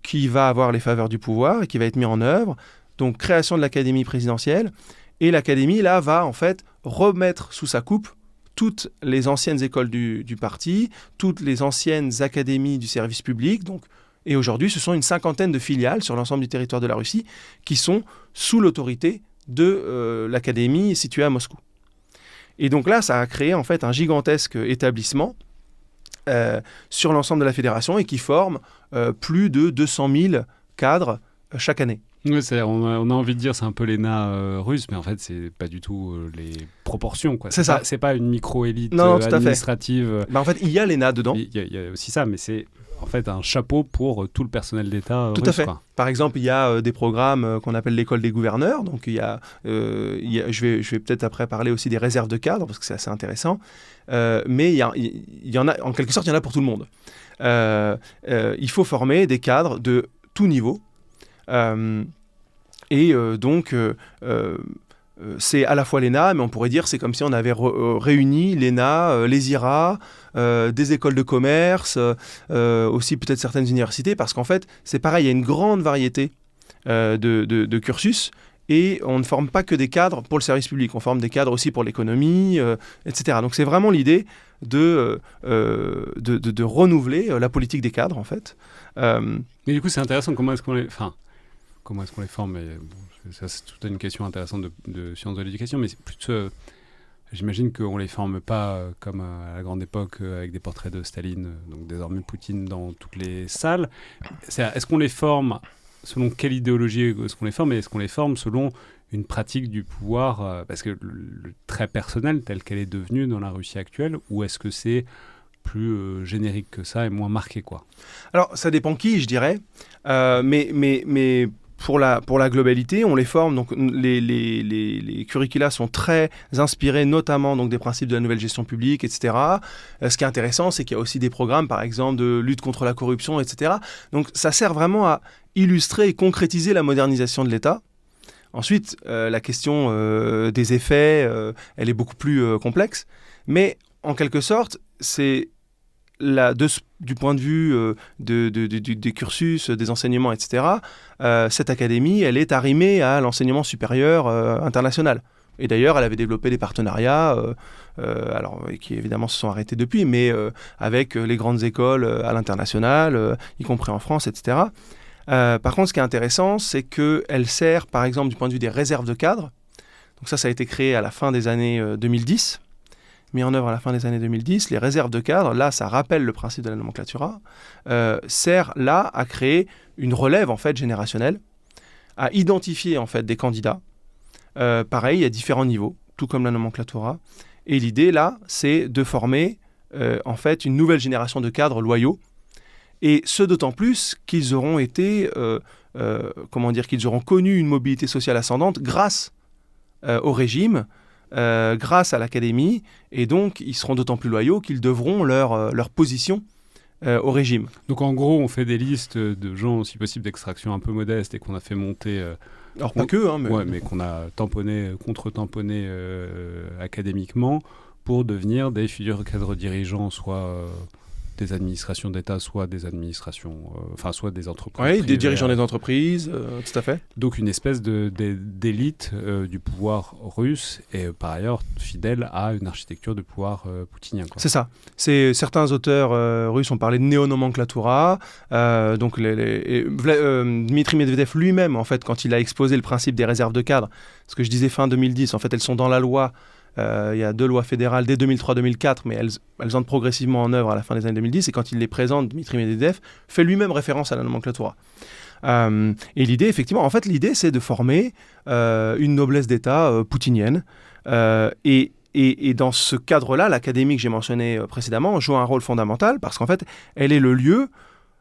qui va avoir les faveurs du pouvoir et qui va être mis en œuvre. Donc, création de l'Académie présidentielle. Et l'Académie, là, va en fait remettre sous sa coupe toutes les anciennes écoles du parti, toutes les anciennes académies du service public, donc. Et aujourd'hui, ce sont une 50aine de filiales sur l'ensemble du territoire de la Russie qui sont sous l'autorité de l'académie située à Moscou. Et donc là, ça a créé en fait un gigantesque établissement sur l'ensemble de la fédération et qui forme plus de 200 000 cadres chaque année. Oui, on a envie de dire c'est un peu l'ENA russe, mais en fait, c'est pas du tout les proportions. Quoi. C'est ça. C'est pas une micro-élite administrative. En fait, il y a l'ENA dedans. Il y a aussi ça, mais c'est en fait un chapeau pour tout le personnel d'État russe. Tout à fait. Quoi. Par exemple, il y a des programmes qu'on appelle l'école des gouverneurs. Donc, je vais peut-être après parler aussi des réserves de cadres, parce que c'est assez intéressant. Mais il y en a, en quelque sorte, il y en a pour tout le monde. Il faut former des cadres de tout niveau. Donc, c'est à la fois l'ENA, mais on pourrait dire c'est comme si on avait réuni l'ENA, les IRA, des écoles de commerce, aussi peut-être certaines universités, parce qu'en fait, c'est pareil, il y a une grande variété de cursus, et on ne forme pas que des cadres pour le service public, on forme des cadres aussi pour l'économie, etc. Donc c'est vraiment l'idée de renouveler la politique des cadres, en fait. Mais du coup, c'est intéressant, comment est-ce qu'on les forme ça, c'est toute une question intéressante de sciences de l'éducation, mais c'est plus, j'imagine qu'on ne les forme pas comme à la grande époque avec des portraits de Staline, donc désormais Poutine dans toutes les salles. Est-ce qu'on les forme selon quelle idéologie est-ce qu'on les forme, et est-ce qu'on les forme selon une pratique du pouvoir, parce que le trait personnel tel qu'elle est devenue dans la Russie actuelle, ou est-ce que c'est plus générique que ça et moins marqué, quoi? Alors, ça dépend qui, je dirais, mais pour la globalité, on les forme, donc les curricula sont très inspirés notamment donc, des principes de la nouvelle gestion publique, etc. Ce qui est intéressant, c'est qu'il y a aussi des programmes, par exemple, de lutte contre la corruption, etc. Donc ça sert vraiment à illustrer et concrétiser la modernisation de l'État. Ensuite, la question des effets, elle est beaucoup plus complexe, mais en quelque sorte, c'est du point de vue des cursus, des enseignements, etc., cette académie, elle est arrimée à l'enseignement supérieur international. Et d'ailleurs, elle avait développé des partenariats, qui évidemment se sont arrêtés depuis, mais avec les grandes écoles à l'international, y compris en France, etc. Par contre, ce qui est intéressant, c'est qu'elle sert, par exemple, du point de vue des réserves de cadres. Donc ça a été créé à la fin des années 2010, mis en œuvre à la fin des années 2010. Les réserves de cadres, là, ça rappelle le principe de la nomenclatura, sert là à créer une relève en fait générationnelle, à identifier en fait des candidats. Pareil, il y a différents niveaux, tout comme la nomenclatura. Et l'idée là, c'est de former en fait une nouvelle génération de cadres loyaux. Et ce d'autant plus qu'ils auront été, qu'ils auront connu une mobilité sociale ascendante grâce au régime, grâce à l'académie, et donc ils seront d'autant plus loyaux qu'ils devront leur position au régime. Donc en gros, on fait des listes de gens, si possible, d'extraction un peu modeste et qu'on a fait monter... Alors pas que, hein, mais... Ouais, mais qu'on a contre-tamponné académiquement pour devenir des futurs cadres dirigeants, soit... des administrations d'État, soit des administrations, soit des entreprises. Oui, des dirigeants des entreprises, tout à fait. Donc une espèce d'élite du pouvoir russe et par ailleurs fidèle à une architecture de pouvoir poutinien. Quoi. C'est ça. Certains auteurs russes ont parlé de néonomenclatura. Donc Dmitri Medvedev lui-même, en fait, quand il a exposé le principe des réserves de cadres, ce que je disais fin 2010, en fait, elles sont dans la loi. Il y a 2 lois fédérales dès 2003-2004, mais elles entrent progressivement en œuvre à la fin des années 2010, et quand il les présente, Dmitri Medvedev fait lui-même référence à la nomenclatura. Et l'idée, effectivement, c'est de former une noblesse d'État poutinienne. Et dans ce cadre-là, l'académie que j'ai mentionné précédemment joue un rôle fondamental, parce qu'en fait, elle est le lieu,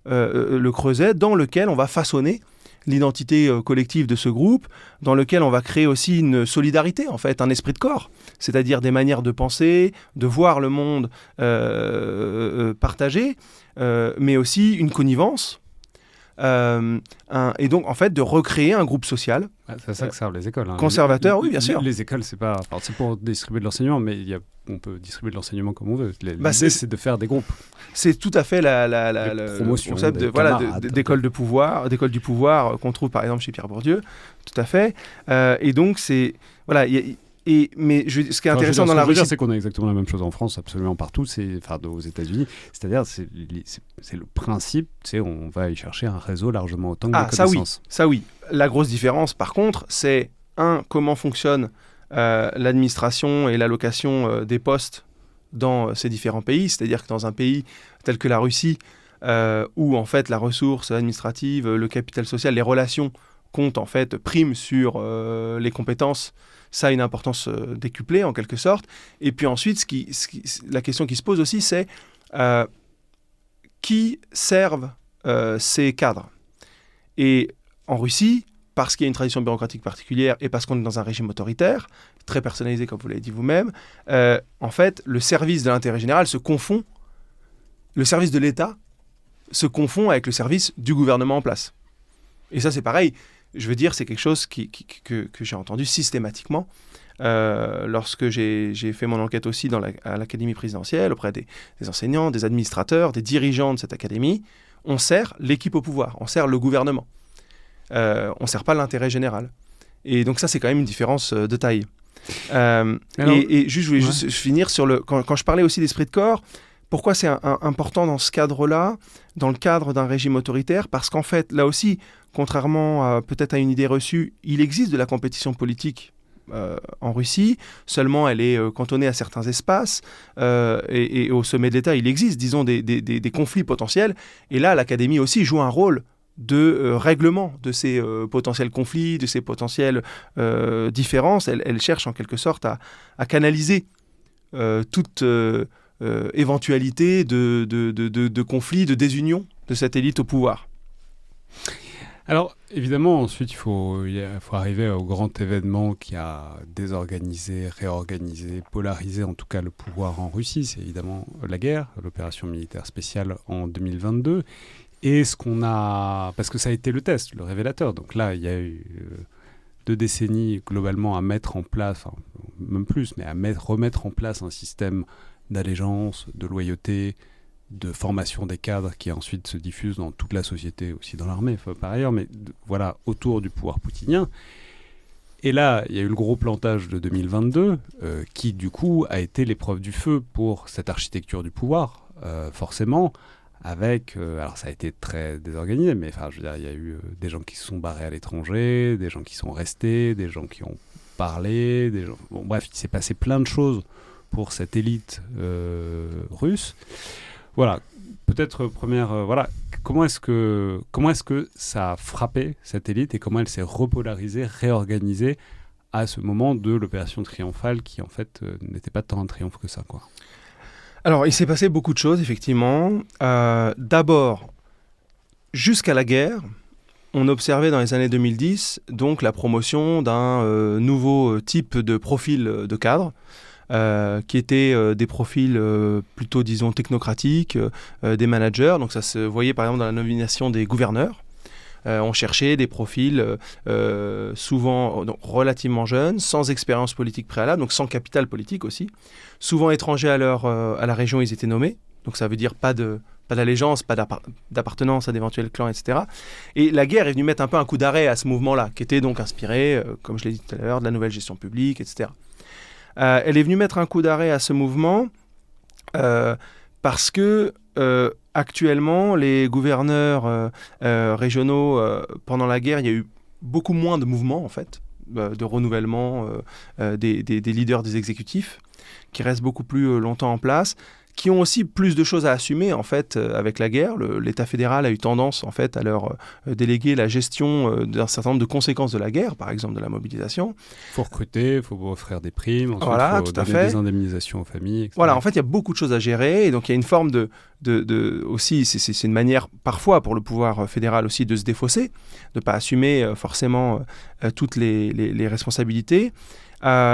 le creuset, dans lequel on va façonner l'identité collective de ce groupe, dans lequel on va créer aussi une solidarité, en fait, un esprit de corps, c'est-à-dire des manières de penser, de voir le monde partagé, mais aussi une connivence, et donc, en fait, de recréer un groupe social. C'est à ça que servent les écoles. Hein. Conservateur, oui, bien sûr. Les écoles, c'est pour distribuer de l'enseignement, mais on peut distribuer de l'enseignement comme on veut. L'idée, c'est de faire des groupes. C'est tout à fait le concept d'école du pouvoir qu'on trouve par exemple chez Pierre Bourdieu, tout à fait. Et donc c'est voilà. Ce qui est intéressant dans la Russie, c'est qu'on a exactement la même chose en France, absolument partout. Aux États-Unis, c'est-à-dire c'est le principe. On va y chercher un réseau largement autant que des connaissances. Ça oui. La grosse différence, par contre, c'est comment fonctionne l'administration et l'allocation des postes dans ces différents pays. C'est-à-dire que dans un pays tel que la Russie, où en fait la ressource administrative, le capital social, les relations comptent en fait, priment sur les compétences, ça a une importance décuplée en quelque sorte. Et puis ensuite, la question qui se pose aussi, c'est qui servent ces cadres. Et en Russie, parce qu'il y a une tradition bureaucratique particulière et parce qu'on est dans un régime autoritaire, très personnalisé comme vous l'avez dit vous-même, en fait, le service de l'intérêt général se confond, le service de l'État se confond avec le service du gouvernement en place. Et ça, c'est pareil. Je veux dire, c'est quelque chose que j'ai entendu systématiquement lorsque j'ai fait mon enquête aussi à l'Académie présidentielle, auprès des enseignants, des administrateurs, des dirigeants de cette académie. On sert l'équipe au pouvoir, on sert le gouvernement. On ne sert pas l'intérêt général. Et donc ça, c'est quand même une différence de taille. Je voulais juste finir sur quand je parlais aussi d'esprit de corps, pourquoi c'est important dans ce cadre-là, dans le cadre d'un régime autoritaire? Parce qu'en fait, là aussi, contrairement peut-être à une idée reçue, il existe de la compétition politique en Russie, seulement elle est cantonnée à certains espaces, et au sommet de l'État, il existe, disons, des conflits potentiels. Et là, l'Académie aussi joue un rôle de règlement de ces potentiels conflits, de ces potentielles différences. Elle cherche en quelque sorte à canaliser toute éventualité de conflits, de désunion de cette élite au pouvoir. Alors, évidemment, ensuite, il faut arriver au grand événement qui a désorganisé, réorganisé, polarisé en tout cas le pouvoir en Russie. C'est évidemment la guerre, l'opération militaire spéciale en 2022. Et parce que ça a été le test, le révélateur. Donc là, il y a eu 2 décennies globalement à mettre en place, enfin, même plus, mais remettre en place un système d'allégeance, de loyauté, de formation des cadres qui ensuite se diffuse dans toute la société, aussi dans l'armée par ailleurs, mais voilà, autour du pouvoir poutinien. Et là, il y a eu le gros plantage de 2022, qui du coup a été l'épreuve du feu pour cette architecture du pouvoir, forcément, avec... alors ça a été très désorganisé, mais je veux dire, il y a eu des gens qui se sont barrés à l'étranger, des gens qui sont restés, des gens qui ont parlé, des gens... Bon, bref, il s'est passé plein de choses pour cette élite russe. Voilà, peut-être première... voilà. Comment est-ce que ça a frappé cette élite et comment elle s'est repolarisée, réorganisée à ce moment de l'opération triomphale qui en fait n'était pas tant un triomphe que ça, quoi. Alors, il s'est passé beaucoup de choses, effectivement. D'abord, jusqu'à la guerre, on observait dans les années 2010 donc la promotion d'un nouveau type de profil de cadre, qui étaient des profils plutôt, disons, technocratiques, des managers. Donc ça se voyait par exemple dans la nomination des gouverneurs. On cherchait des profils souvent donc, relativement jeunes, sans expérience politique préalable, donc sans capital politique aussi. Souvent étrangers à la région où ils étaient nommés. Donc ça veut dire pas d'allégeance, pas d'appartenance à d'éventuels clans, etc. Et la guerre est venue mettre un peu un coup d'arrêt à ce mouvement-là, qui était donc inspiré, comme je l'ai dit tout à l'heure, de la nouvelle gestion publique, etc. Elle est venue mettre un coup d'arrêt à ce mouvement parce que actuellement, les gouverneurs régionaux, pendant la guerre, il y a eu beaucoup moins de mouvements, en fait, de renouvellement des leaders des exécutifs, qui restent beaucoup plus longtemps en place, qui ont aussi plus de choses à assumer, en fait, avec la guerre. L'État fédéral a eu tendance, en fait, à leur déléguer la gestion d'un certain nombre de conséquences de la guerre, par exemple de la mobilisation. Il faut recruter, il faut offrir des primes, ensuite voilà, il faut donner des indemnisations aux familles, etc. Voilà, en fait, il y a beaucoup de choses à gérer, et donc il y a une forme aussi, c'est une manière, parfois, pour le pouvoir fédéral aussi, de se défausser, de ne pas assumer forcément toutes les responsabilités.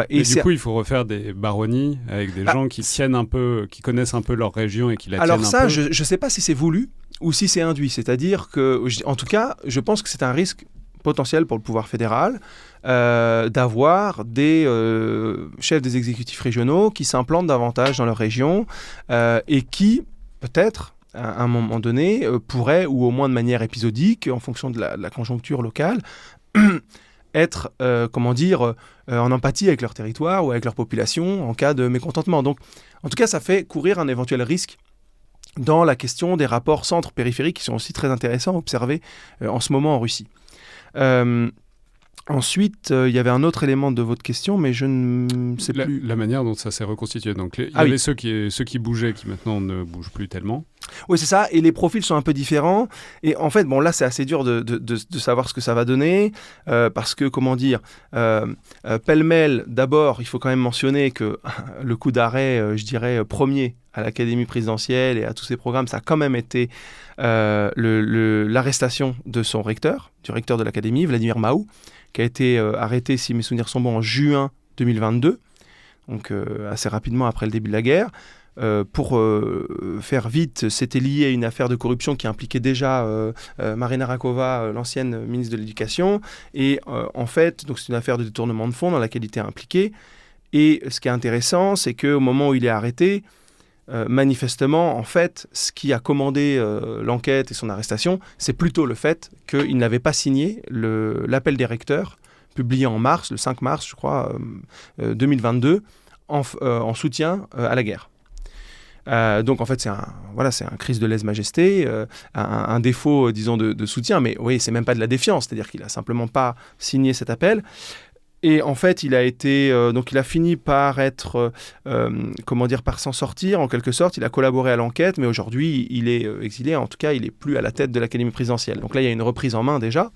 Et du coup, il faut refaire des baronnies avec des gens qui tiennent un peu, qui connaissent un peu leur région et qui la tiennent un peu. Alors ça, je ne sais pas si c'est voulu ou si c'est induit. C'est-à-dire que, en tout cas, je pense que c'est un risque potentiel pour le pouvoir fédéral d'avoir des chefs des exécutifs régionaux qui s'implantent davantage dans leur région et qui, peut-être, à un moment donné, pourraient, ou au moins de manière épisodique, en fonction de la conjoncture locale, être, en empathie avec leur territoire ou avec leur population en cas de mécontentement. Donc, en tout cas, ça fait courir un éventuel risque dans la question des rapports centre-périphérique qui sont aussi très intéressants à observer en ce moment en Russie. Ensuite, il y avait un autre élément de votre question, mais je ne sais plus. La manière dont ça s'est reconstitué. Donc, il y avait ceux qui bougeaient, qui maintenant ne bougent plus tellement. Oui, c'est ça. Et les profils sont un peu différents. Et en fait, bon, là, c'est assez dur de savoir ce que ça va donner. Parce que, pêle-mêle, d'abord, il faut quand même mentionner que le coup d'arrêt, je dirais, premier à l'Académie présidentielle et à tous ces programmes, ça a quand même été l'arrestation de son recteur, du recteur de l'Académie, Vladimir Mahou, qui a été arrêté, si mes souvenirs sont bons, en juin 2022, donc assez rapidement après le début de la guerre. Pour faire vite, c'était lié à une affaire de corruption qui impliquait déjà Marina Rakova, l'ancienne ministre de l'Éducation. Et en fait, donc c'est une affaire de détournement de fonds dans laquelle il était impliqué. Et ce qui est intéressant, c'est qu'au moment où il est arrêté, manifestement, en fait, ce qui a commandé l'enquête et son arrestation, c'est plutôt le fait qu'il n'avait pas signé l'appel des recteurs, publié en mars, le 5 mars, je crois, 2022, en soutien à la guerre. Donc en fait c'est un crise de lèse-majesté, un défaut disons de soutien, mais oui, c'est même pas de la défiance, c'est-à-dire qu'il a simplement pas signé cet appel. Et en fait, il a fini par être, par s'en sortir en quelque sorte. Il a collaboré à l'enquête, mais aujourd'hui il est exilé. En tout cas, il est plus à la tête de l'Académie présidentielle. Donc là, il y a une reprise en main déjà.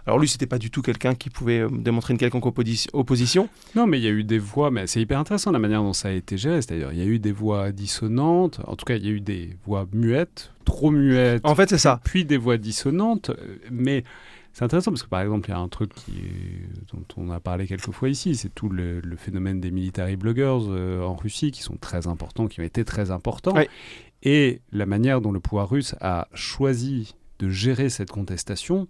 Alors lui, c'était pas du tout quelqu'un qui pouvait démontrer une quelconque opposition. Non, mais il y a eu des voix, mais c'est hyper intéressant la manière dont ça a été géré. C'est-à-dire, il y a eu des voix dissonantes, en tout cas, il y a eu des voix muettes, trop muettes. En fait, c'est ça. Puis des voix dissonantes, mais c'est intéressant parce que, par exemple, il y a un truc dont on a parlé quelques fois ici, c'est tout le phénomène des military bloggers en Russie, qui sont très importants, qui ont été très importants. Oui. Et la manière dont le pouvoir russe a choisi de gérer cette contestation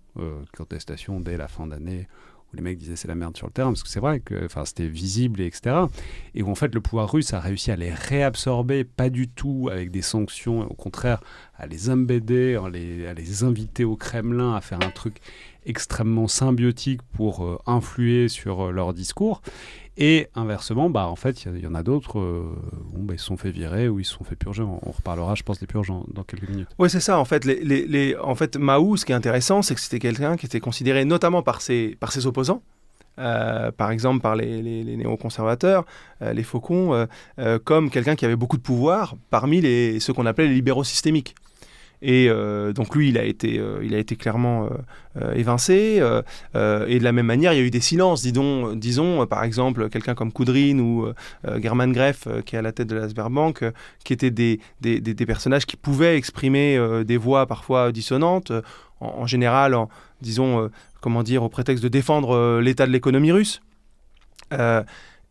dès la fin d'année où les mecs disaient c'est la merde sur le terrain, parce que c'est vrai que c'était visible, etc. Et où en fait le pouvoir russe a réussi à les réabsorber, pas du tout avec des sanctions, au contraire à les embêter, à les inviter au Kremlin, à faire un truc extrêmement symbiotiques pour influer sur leur discours. Et inversement, en fait, il y en a d'autres, ils se sont fait virer ou ils se sont fait purger. On reparlera, je pense, des purges dans quelques minutes. Oui, c'est ça. En fait, en fait, Mao, ce qui est intéressant, c'est que c'était quelqu'un qui était considéré notamment par ses opposants, par exemple par les néoconservateurs, les faucons, comme quelqu'un qui avait beaucoup de pouvoir parmi ceux qu'on appelait les libéraux systémiques. Et donc lui, il a été clairement évincé. Et de la même manière, il y a eu des silences. Disons par exemple, quelqu'un comme Kudrin ou German Greff, qui est à la tête de la Sberbank, qui étaient des personnages qui pouvaient exprimer des voix parfois dissonantes, en général, au prétexte de défendre l'état de l'économie russe.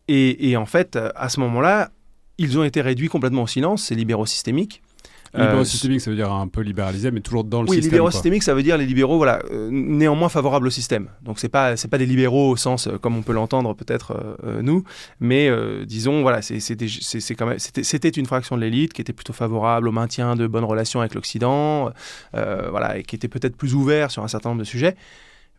Et en fait, à ce moment-là, ils ont été réduits complètement au silence, ces libéraux systémiques. Libéraux systémiques, ça veut dire un peu libéralisé, mais toujours dans le système. Oui, libéraux systémiques, ça veut dire les libéraux, néanmoins favorables au système. Donc c'est pas des libéraux au sens comme on peut l'entendre peut-être nous, mais disons c'était une fraction de l'élite qui était plutôt favorable au maintien de bonnes relations avec l'Occident, et qui était peut-être plus ouvert sur un certain nombre de sujets.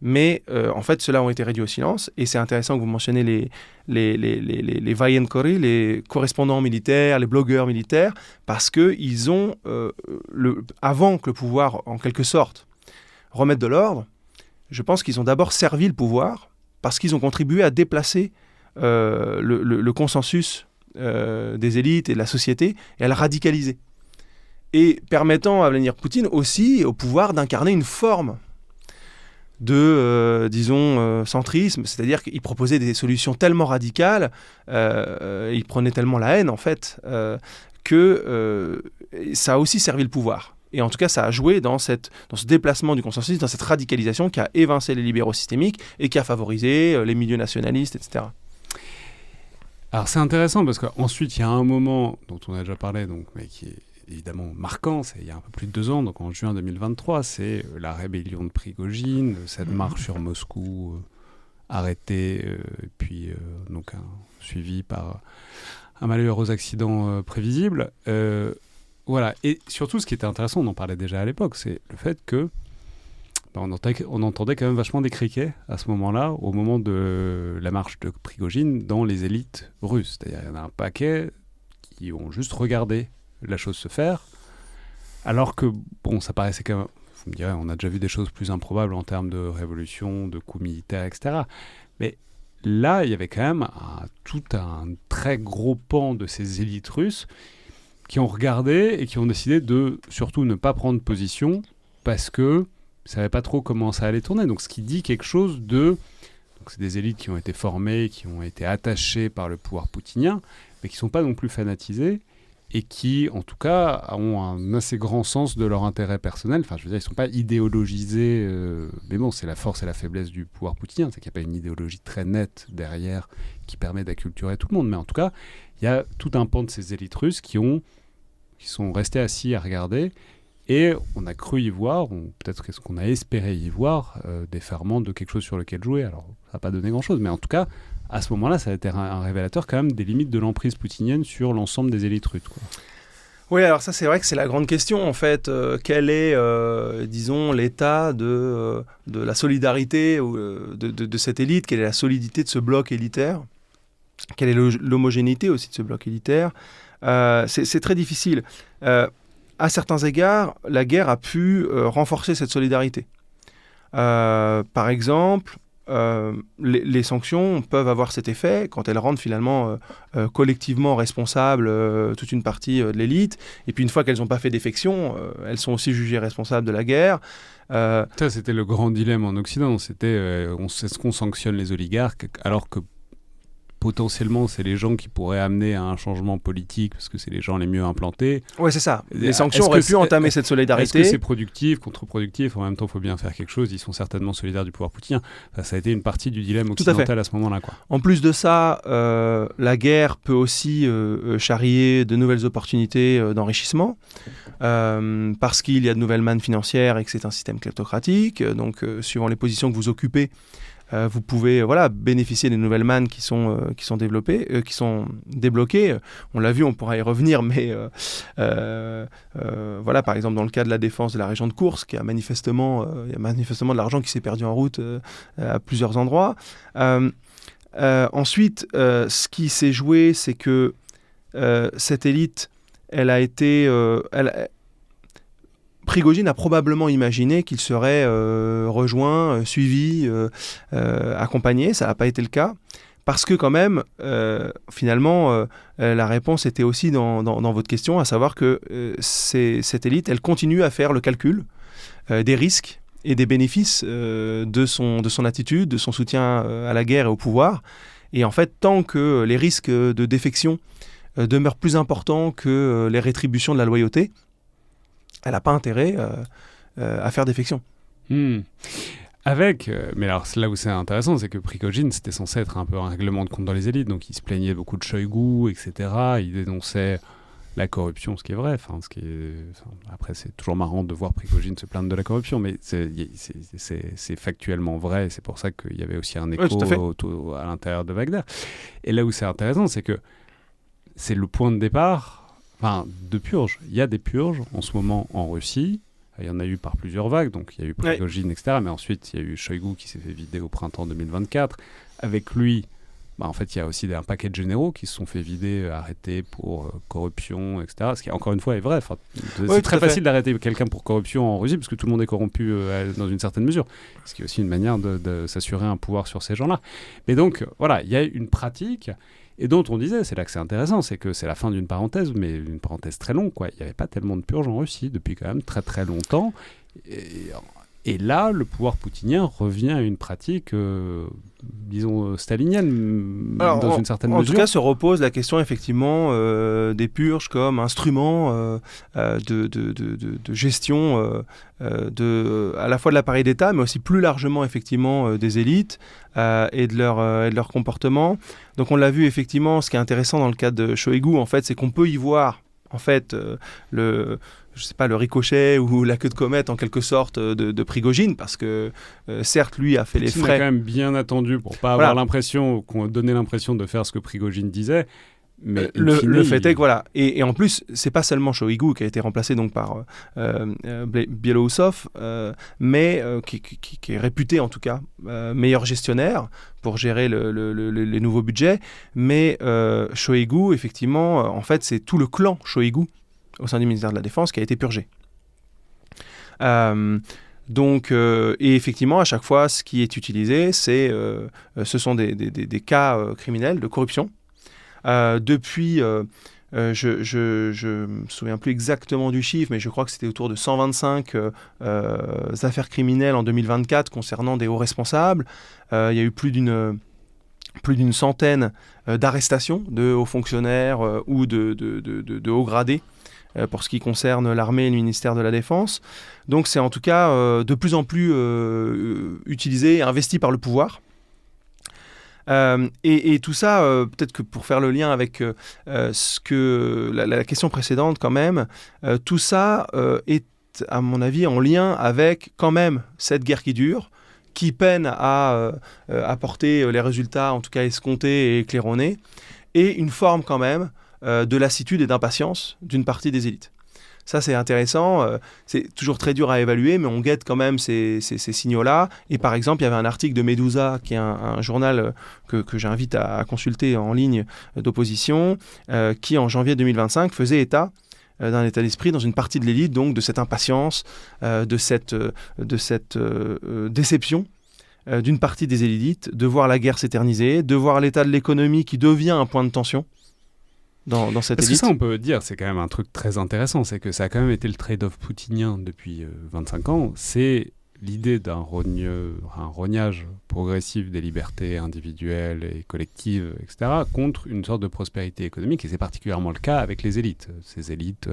Mais en fait, ceux-là ont été réduits au silence. Et c'est intéressant que vous mentionnez les Vajenkori, les correspondants militaires, les blogueurs militaires, parce qu'ils ont, avant que le pouvoir, en quelque sorte, remette de l'ordre, je pense qu'ils ont d'abord servi le pouvoir, parce qu'ils ont contribué à déplacer le consensus des élites et de la société, et à le radicaliser. Et permettant à Vladimir Poutine aussi au pouvoir d'incarner une forme de, centrisme, c'est-à-dire qu'il proposait des solutions tellement radicales, il prenait tellement la haine, en fait, que ça a aussi servi le pouvoir. Et en tout cas, ça a joué dans ce déplacement du consensus, dans cette radicalisation qui a évincé les libéraux systémiques et qui a favorisé les milieux nationalistes, etc. Alors, c'est intéressant parce qu'ensuite, il y a un moment dont on a déjà parlé, mais qui est évidemment marquant, c'est il y a un peu plus de 2 ans, donc en juin 2023, c'est la rébellion de Prigojine, cette marche sur Moscou arrêtée, puis suivie par un malheureux accident prévisible. Voilà, et surtout ce qui était intéressant, on en parlait déjà à l'époque, c'est le fait que on entendait quand même vachement des criquets à ce moment-là, au moment de la marche de Prigojine dans les élites russes. C'est-à-dire il y en a un paquet qui ont juste regardé la chose se faire, alors que, ça paraissait quand même, vous me direz, on a déjà vu des choses plus improbables en termes de révolution, de coups militaires, etc. Mais là, il y avait quand même tout un très gros pan de ces élites russes qui ont regardé et qui ont décidé de surtout ne pas prendre position parce que ne savaient pas trop comment ça allait tourner. Donc ce qui dit quelque chose de... Donc c'est des élites qui ont été formées, qui ont été attachées par le pouvoir poutinien, mais qui ne sont pas non plus fanatisées, et qui, en tout cas, ont un assez grand sens de leur intérêt personnel. Enfin, je veux dire, ils ne sont pas idéologisés, mais c'est la force et la faiblesse du pouvoir poutinien, c'est qu'il n'y a pas une idéologie très nette derrière qui permet d'acculturer tout le monde. Mais en tout cas, il y a tout un pan de ces élites russes qui sont restés assis à regarder, et on a cru y voir, peut-être qu'est-ce qu'on a espéré y voir, des ferments de quelque chose sur lequel jouer. Alors, ça n'a pas donné grand-chose, mais en tout cas, à ce moment-là, ça a été un révélateur quand même des limites de l'emprise poutinienne sur l'ensemble des élites russes, quoi. Oui, alors ça, c'est vrai que c'est la grande question, en fait. Quel est, l'état de la solidarité de cette élite? Quelle est la solidité de ce bloc élitaire? Quelle est l'homogénéité aussi de ce bloc élitaire? C'est très difficile. À certains égards, la guerre a pu renforcer cette solidarité. Par exemple... les sanctions peuvent avoir cet effet quand elles rendent finalement collectivement responsable toute une partie de l'élite, et puis une fois qu'elles n'ont pas fait défection, elles sont aussi jugées responsables de la guerre. Ça, c'était le grand dilemme en Occident, c'était est-ce qu'on sanctionne les oligarques alors que potentiellement, c'est les gens qui pourraient amener à un changement politique parce que c'est les gens les mieux implantés. Oui, c'est ça. Les sanctions auraient pu entamer cette solidarité. Est-ce que c'est productif, contre-productif? En même temps, il faut bien faire quelque chose. Ils sont certainement solidaires du pouvoir poutinien. Ça a été une partie du dilemme occidental à ce moment-là, quoi. En plus de ça, la guerre peut aussi charrier de nouvelles opportunités d'enrichissement parce qu'il y a de nouvelles mannes financières et que c'est un système kleptocratique. Donc, suivant les positions que vous occupez, vous pouvez bénéficier des nouvelles mannes qui sont développées, qui sont débloquées. On l'a vu, on pourra y revenir, mais par exemple dans le cas de la défense de la région de Koursk, il y a manifestement de l'argent qui s'est perdu en route à plusieurs endroits. Ensuite, ce qui s'est joué, c'est que cette élite, elle a été... Prigojine a probablement imaginé qu'il serait rejoint, suivi, accompagné. Ça n'a pas été le cas. Parce que quand même, finalement, la réponse était aussi dans votre question, à savoir que cette élite, elle continue à faire le calcul des risques et des bénéfices de son attitude, de son soutien à la guerre et au pouvoir. Et en fait, tant que les risques de défection demeurent plus importants que les rétributions de la loyauté, elle n'a pas intérêt à faire défection. Mais alors là où c'est intéressant, c'est que Prigojine, c'était censé être un peu un règlement de compte dans les élites, donc il se plaignait beaucoup de Shoigu, etc. Il dénonçait la corruption, ce qui est vrai. Après, c'est toujours marrant de voir Prigojine se plaindre de la corruption, mais c'est factuellement vrai, et c'est pour ça qu'il y avait aussi un écho à l'intérieur de Wagner. Et là où c'est intéressant, c'est que c'est le point de départ de purges. Il y a des purges en ce moment en Russie. Il y en a eu par plusieurs vagues, donc il y a eu Prigojine, etc. Mais ensuite, il y a eu Shoigu qui s'est fait vider au printemps 2024. Avec lui, en fait, il y a aussi un paquet de généraux qui se sont fait vider, arrêtés pour corruption, etc. Ce qui, encore une fois, est vrai. C'est très facile d'arrêter quelqu'un pour corruption en Russie, parce que tout le monde est corrompu dans une certaine mesure. Ce qui est aussi une manière de s'assurer un pouvoir sur ces gens-là. Mais donc, il y a une pratique... Et dont on disait, c'est là que c'est intéressant, c'est que c'est la fin d'une parenthèse, mais une parenthèse très longue, quoi. Il n'y avait pas tellement de purges en Russie depuis quand même très très longtemps. Et là, le pouvoir poutinien revient à une pratique, disons, stalinienne, dans une certaine mesure. En tout cas, se repose la question, effectivement, des purges comme instrument de gestion à la fois de l'appareil d'État, mais aussi plus largement, effectivement, des élites et de leur comportement. Donc, on l'a vu, effectivement, ce qui est intéressant dans le cas de Shoigu, en fait, c'est qu'on peut y voir, en fait, le ricochet ou la queue de comète en quelque sorte de Prigojine, parce que certes lui a fait les frais. Il a quand même bien attendu pour pas avoir l'impression, qu'on donnait l'impression de faire ce que Prigojine disait. Mais le fait est que et en plus c'est pas seulement Shoigu qui a été remplacé donc par Belousov, mais qui est réputé en tout cas meilleur gestionnaire pour gérer les nouveaux budgets. Mais Shoigu, effectivement, en fait c'est tout le clan Shoigu au sein du ministère de la Défense qui a été purgé. Et effectivement, à chaque fois, ce qui est utilisé, ce sont des cas criminels de corruption. Depuis, je me souviens plus exactement du chiffre, mais je crois que c'était autour de 125 affaires criminelles en 2024 concernant des hauts responsables. Il y a eu plus d'une centaine d'arrestations de hauts fonctionnaires ou de hauts gradés pour ce qui concerne l'armée et le ministère de la Défense. Donc c'est en tout cas de plus en plus utilisé et investi par le pouvoir. Et tout ça, peut-être que pour faire le lien avec la question précédente quand même, tout ça est à mon avis en lien avec quand même cette guerre qui dure, qui peine à apporter les résultats en tout cas escomptés et claironnés, et une forme quand même de lassitude et d'impatience d'une partie des élites. Ça, c'est intéressant. C'est toujours très dur à évaluer, mais on guette quand même ces signaux-là. Et par exemple, il y avait un article de Medusa, qui est un journal que j'invite à consulter en ligne d'opposition, qui en janvier 2025 faisait état d'un état d'esprit dans une partie de l'élite, donc de cette impatience, de cette déception d'une partie des élites, de voir la guerre s'éterniser, de voir l'état de l'économie qui devient un point de tension dans cette élite. Parce que ça, on peut dire, c'est quand même un truc très intéressant, c'est que ça a quand même été le trade-off poutinien depuis 25 ans, c'est l'idée d'un rognage progressif des libertés individuelles et collectives, etc., contre une sorte de prospérité économique, et c'est particulièrement le cas avec les élites. Ces élites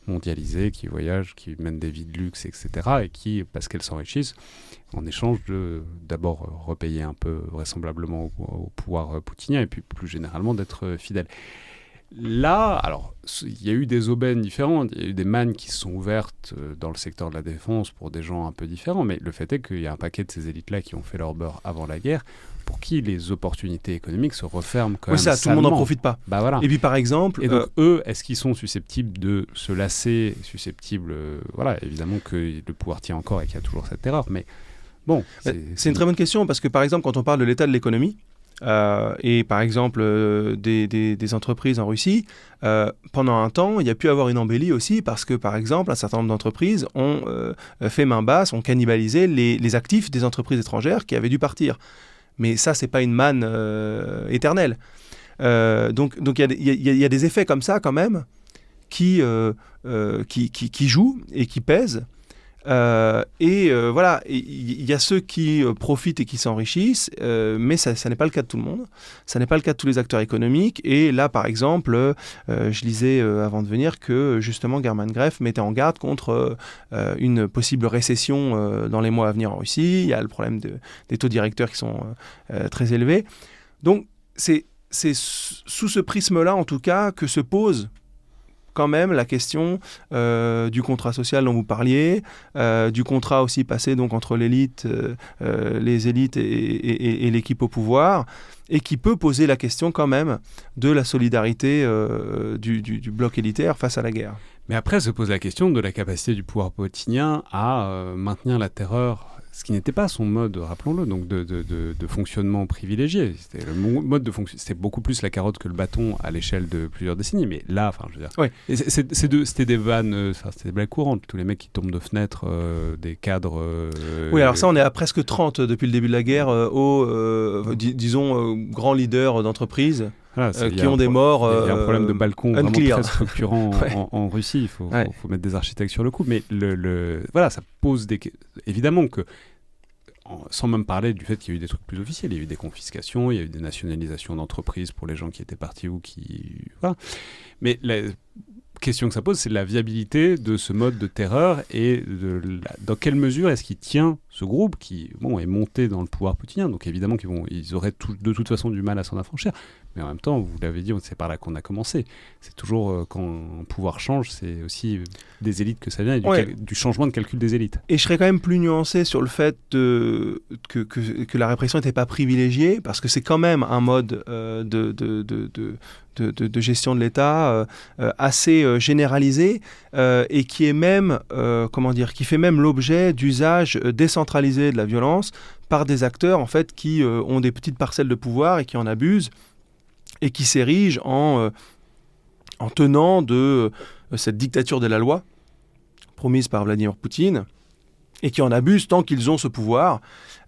mondialisées qui voyagent, qui mènent des vies de luxe, etc., et qui, parce qu'elles s'enrichissent, en échange de d'abord repayer un peu vraisemblablement au pouvoir poutinien, et puis plus généralement d'être fidèles. Là, alors, il y a eu des aubaines différentes, il y a eu des mannes qui se sont ouvertes dans le secteur de la défense pour des gens un peu différents, mais le fait est qu'il y a un paquet de ces élites-là qui ont fait leur beurre avant la guerre, pour qui les opportunités économiques se referment quand même ça, tout le monde n'en profite pas. Bah voilà. Et puis par exemple... Et donc eux, est-ce qu'ils sont susceptibles de se lasser, susceptibles, voilà, évidemment que le pouvoir tient encore et qu'il y a toujours cette terreur, mais bon... C'est une très bonne question, parce que par exemple, quand on parle de l'état de l'économie, et par exemple des entreprises en Russie, pendant un temps, il y a pu avoir une embellie aussi parce que, par exemple, un certain nombre d'entreprises ont fait main basse, ont cannibalisé les actifs des entreprises étrangères qui avaient dû partir. Mais ça, c'est pas une manne éternelle. Donc il y a des effets comme ça quand même qui jouent et qui pèsent. Voilà, il y a ceux qui profitent et qui s'enrichissent, mais ça n'est pas le cas de tout le monde, ça n'est pas le cas de tous les acteurs économiques. Et là, par exemple, je lisais avant de venir que justement German Gref mettait en garde contre une possible récession dans les mois à venir en Russie. Il y a le problème des taux directeurs qui sont très élevés. Donc c'est sous ce prisme-là, en tout cas, que se pose quand même la question du contrat social dont vous parliez, du contrat aussi passé donc entre l'élite, les élites et l'équipe au pouvoir, et qui peut poser la question quand même de la solidarité du bloc élitaire face à la guerre. Mais après se pose la question de la capacité du pouvoir poutinien à maintenir la terreur, ce qui n'était pas son mode, rappelons-le, donc de fonctionnement privilégié. C'était le mode de c'était beaucoup plus la carotte que le bâton à l'échelle de plusieurs décennies. Mais là, enfin, je veux dire, ouais. C'était des vannes, c'était des blagues courantes. Tous les mecs qui tombent de fenêtres, des cadres. Oui, alors ça, on est à presque 30 depuis le début de la guerre disons, grands leaders d'entreprise. Voilà, qui ont des morts. Il y a un problème de balcon vraiment très structurant ouais. en Russie. Il faut mettre des architectes sur le coup. Mais voilà, ça pose des. Évidemment que, sans même parler du fait qu'il y a eu des trucs plus officiels, il y a eu des confiscations, il y a eu des nationalisations d'entreprises pour les gens qui étaient partis ou qui. Voilà. Mais la question que ça pose, c'est de la viabilité de ce mode de terreur et dans quelle mesure est-ce qu'il tient ce groupe qui est monté dans le pouvoir poutinien. Donc évidemment ils auraient de toute façon du mal à s'en affranchir. Mais en même temps, vous l'avez dit, c'est par là qu'on a commencé. C'est toujours, quand un pouvoir change, c'est aussi des élites que ça vient et du changement de calcul des élites. Et je serais quand même plus nuancé sur le fait que la répression n'était pas privilégiée, parce que c'est quand même un mode de gestion de l'État assez généralisé et qui est même, qui fait même l'objet d'usages décentralisés de la violence par des acteurs en fait, qui ont des petites parcelles de pouvoir et qui en abusent, et qui s'érige en tenant de cette dictature de la loi promise par Vladimir Poutine, et qui en abusent tant qu'ils ont ce pouvoir,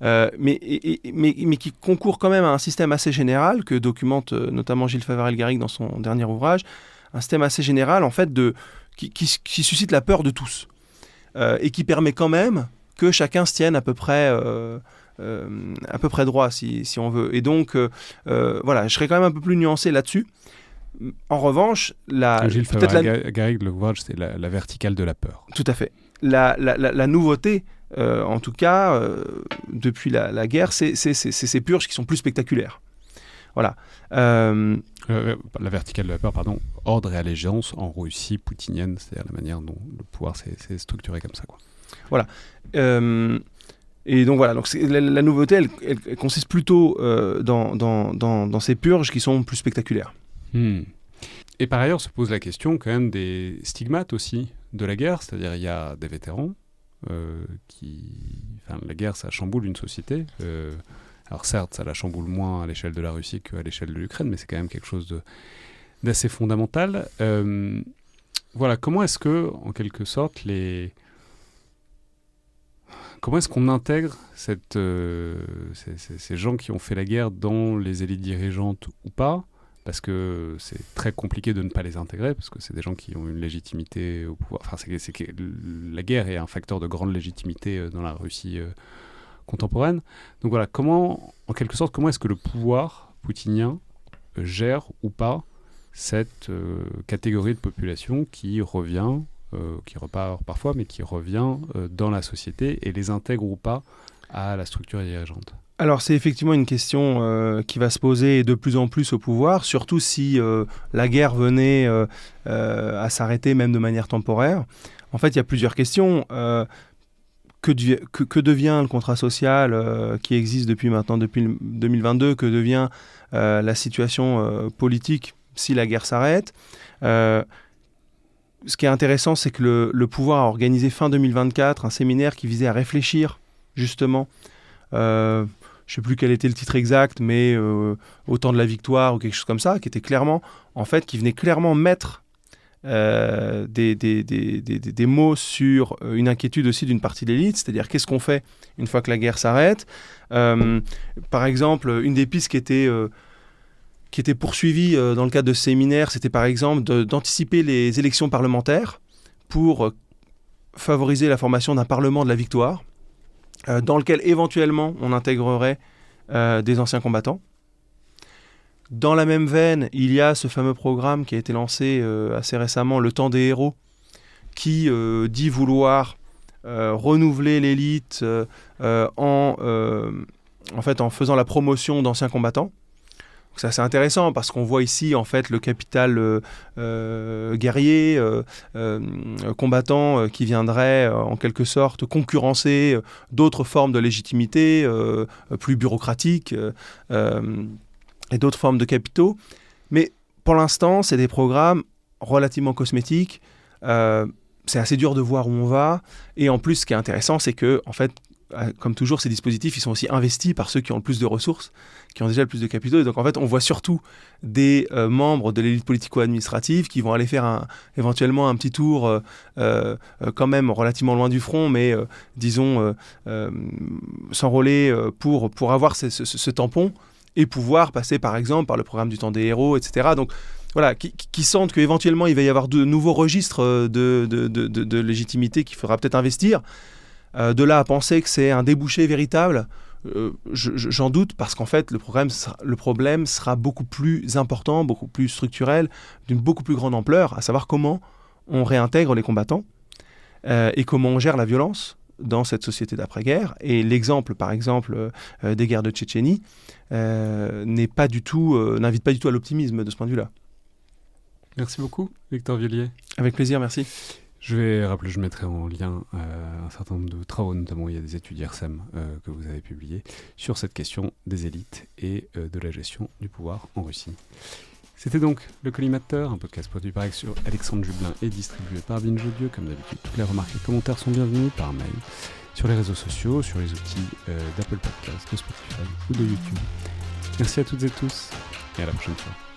mais qui concourt quand même à un système assez général que documente notamment Gilles Favarel-Garrigue dans son dernier ouvrage, un système assez général en fait qui suscite la peur de tous, et qui permet quand même que chacun se tienne à peu près droit si on veut. Et donc voilà, je serais quand même un peu plus nuancé là-dessus. En revanche, Gilles Favarel-Garrigue, l'ouvrage, c'est la verticale de la peur. Tout à fait. La nouveauté, en tout cas, depuis la guerre, c'est ces purges qui sont plus spectaculaires. Voilà. La verticale de la peur, pardon, ordre et allégeance en Russie poutinienne, c'est-à-dire la manière dont le pouvoir s'est structuré comme ça, quoi. Voilà. Et donc voilà, donc la nouveauté, elle consiste plutôt dans ces purges qui sont plus spectaculaires. Et par ailleurs se pose la question quand même des stigmates aussi de la guerre, c'est-à-dire il y a des vétérans la guerre ça chamboule une société. Alors certes, ça la chamboule moins à l'échelle de la Russie qu'à l'échelle de l'Ukraine, mais c'est quand même quelque chose d'assez fondamental. Voilà, comment est-ce que, en quelque sorte, comment est-ce qu'on intègre ces gens qui ont fait la guerre dans les élites dirigeantes ou pas ? Parce que c'est très compliqué de ne pas les intégrer, parce que c'est des gens qui ont une légitimité au pouvoir. Enfin, la guerre est un facteur de grande légitimité dans la Russie contemporaine. Donc voilà, en quelque sorte, comment est-ce que le pouvoir poutinien gère ou pas cette catégorie de population qui revient, qui repart parfois, mais qui revient dans la société et les intègre ou pas à la structure dirigeante? Alors c'est effectivement une question qui va se poser de plus en plus au pouvoir, surtout si la guerre venait à s'arrêter même de manière temporaire. En fait, il y a plusieurs questions. Que devient le contrat social qui existe depuis 2022? Que devient la situation politique si la guerre s'arrête? Ce qui est intéressant, c'est que le pouvoir a organisé fin 2024 un séminaire qui visait à réfléchir justement, je ne sais plus quel était le titre exact, mais au temps de la victoire ou quelque chose comme ça, qui venait clairement mettre des mots sur une inquiétude aussi d'une partie de l'élite, c'est-à-dire qu'est-ce qu'on fait une fois que la guerre s'arrête. Par exemple, une des pistes qui était poursuivie dans le cadre de ce séminaire, c'était par exemple d'anticiper les élections parlementaires pour favoriser la formation d'un parlement de la victoire, dans lequel éventuellement on intégrerait des anciens combattants. Dans la même veine, il y a ce fameux programme qui a été lancé assez récemment, Le Temps des Héros, qui dit vouloir renouveler l'élite en faisant la promotion d'anciens combattants. Donc c'est assez intéressant parce qu'on voit ici en fait le capital guerrier, combattant qui viendrait en quelque sorte concurrencer d'autres formes de légitimité plus bureaucratiques et d'autres formes de capitaux. Mais pour l'instant, c'est des programmes relativement cosmétiques. C'est assez dur de voir où on va. Et en plus, ce qui est intéressant, c'est que, en fait, comme toujours, ces dispositifs, ils sont aussi investis par ceux qui ont le plus de ressources, qui ont déjà le plus de capitaux. Et donc, en fait, on voit surtout des membres de l'élite politico-administrative qui vont aller faire éventuellement un petit tour quand même relativement loin du front, mais disons s'enrôler pour avoir ce tampon et pouvoir passer, par exemple, par le programme du Temps des Héros, etc. Donc, voilà, qui sentent qu'éventuellement, il va y avoir de nouveaux registres de légitimité qu'il faudra peut-être investir. De là à penser que c'est un débouché véritable, j'en doute, parce qu'en fait, le problème sera beaucoup plus important, beaucoup plus structurel, d'une beaucoup plus grande ampleur, à savoir comment on réintègre les combattants et comment on gère la violence dans cette société d'après-guerre. Et l'exemple, par exemple, des guerres de Tchétchénie n'invite pas du tout à l'optimisme de ce point de vue-là. Merci beaucoup, Victor Vieulier. Avec plaisir, merci. Je vais rappeler, je mettrai en lien un certain nombre de travaux, notamment il y a des études IRSEM que vous avez publiées sur cette question des élites et de la gestion du pouvoir en Russie. C'était donc Le Collimateur, un podcast produit par Alexandre Jublin et distribué par Binge Audio. Comme d'habitude, toutes les remarques et commentaires sont bienvenus par mail, sur les réseaux sociaux, sur les outils d'Apple Podcasts, de Spotify ou de YouTube. Merci à toutes et tous et à la prochaine fois.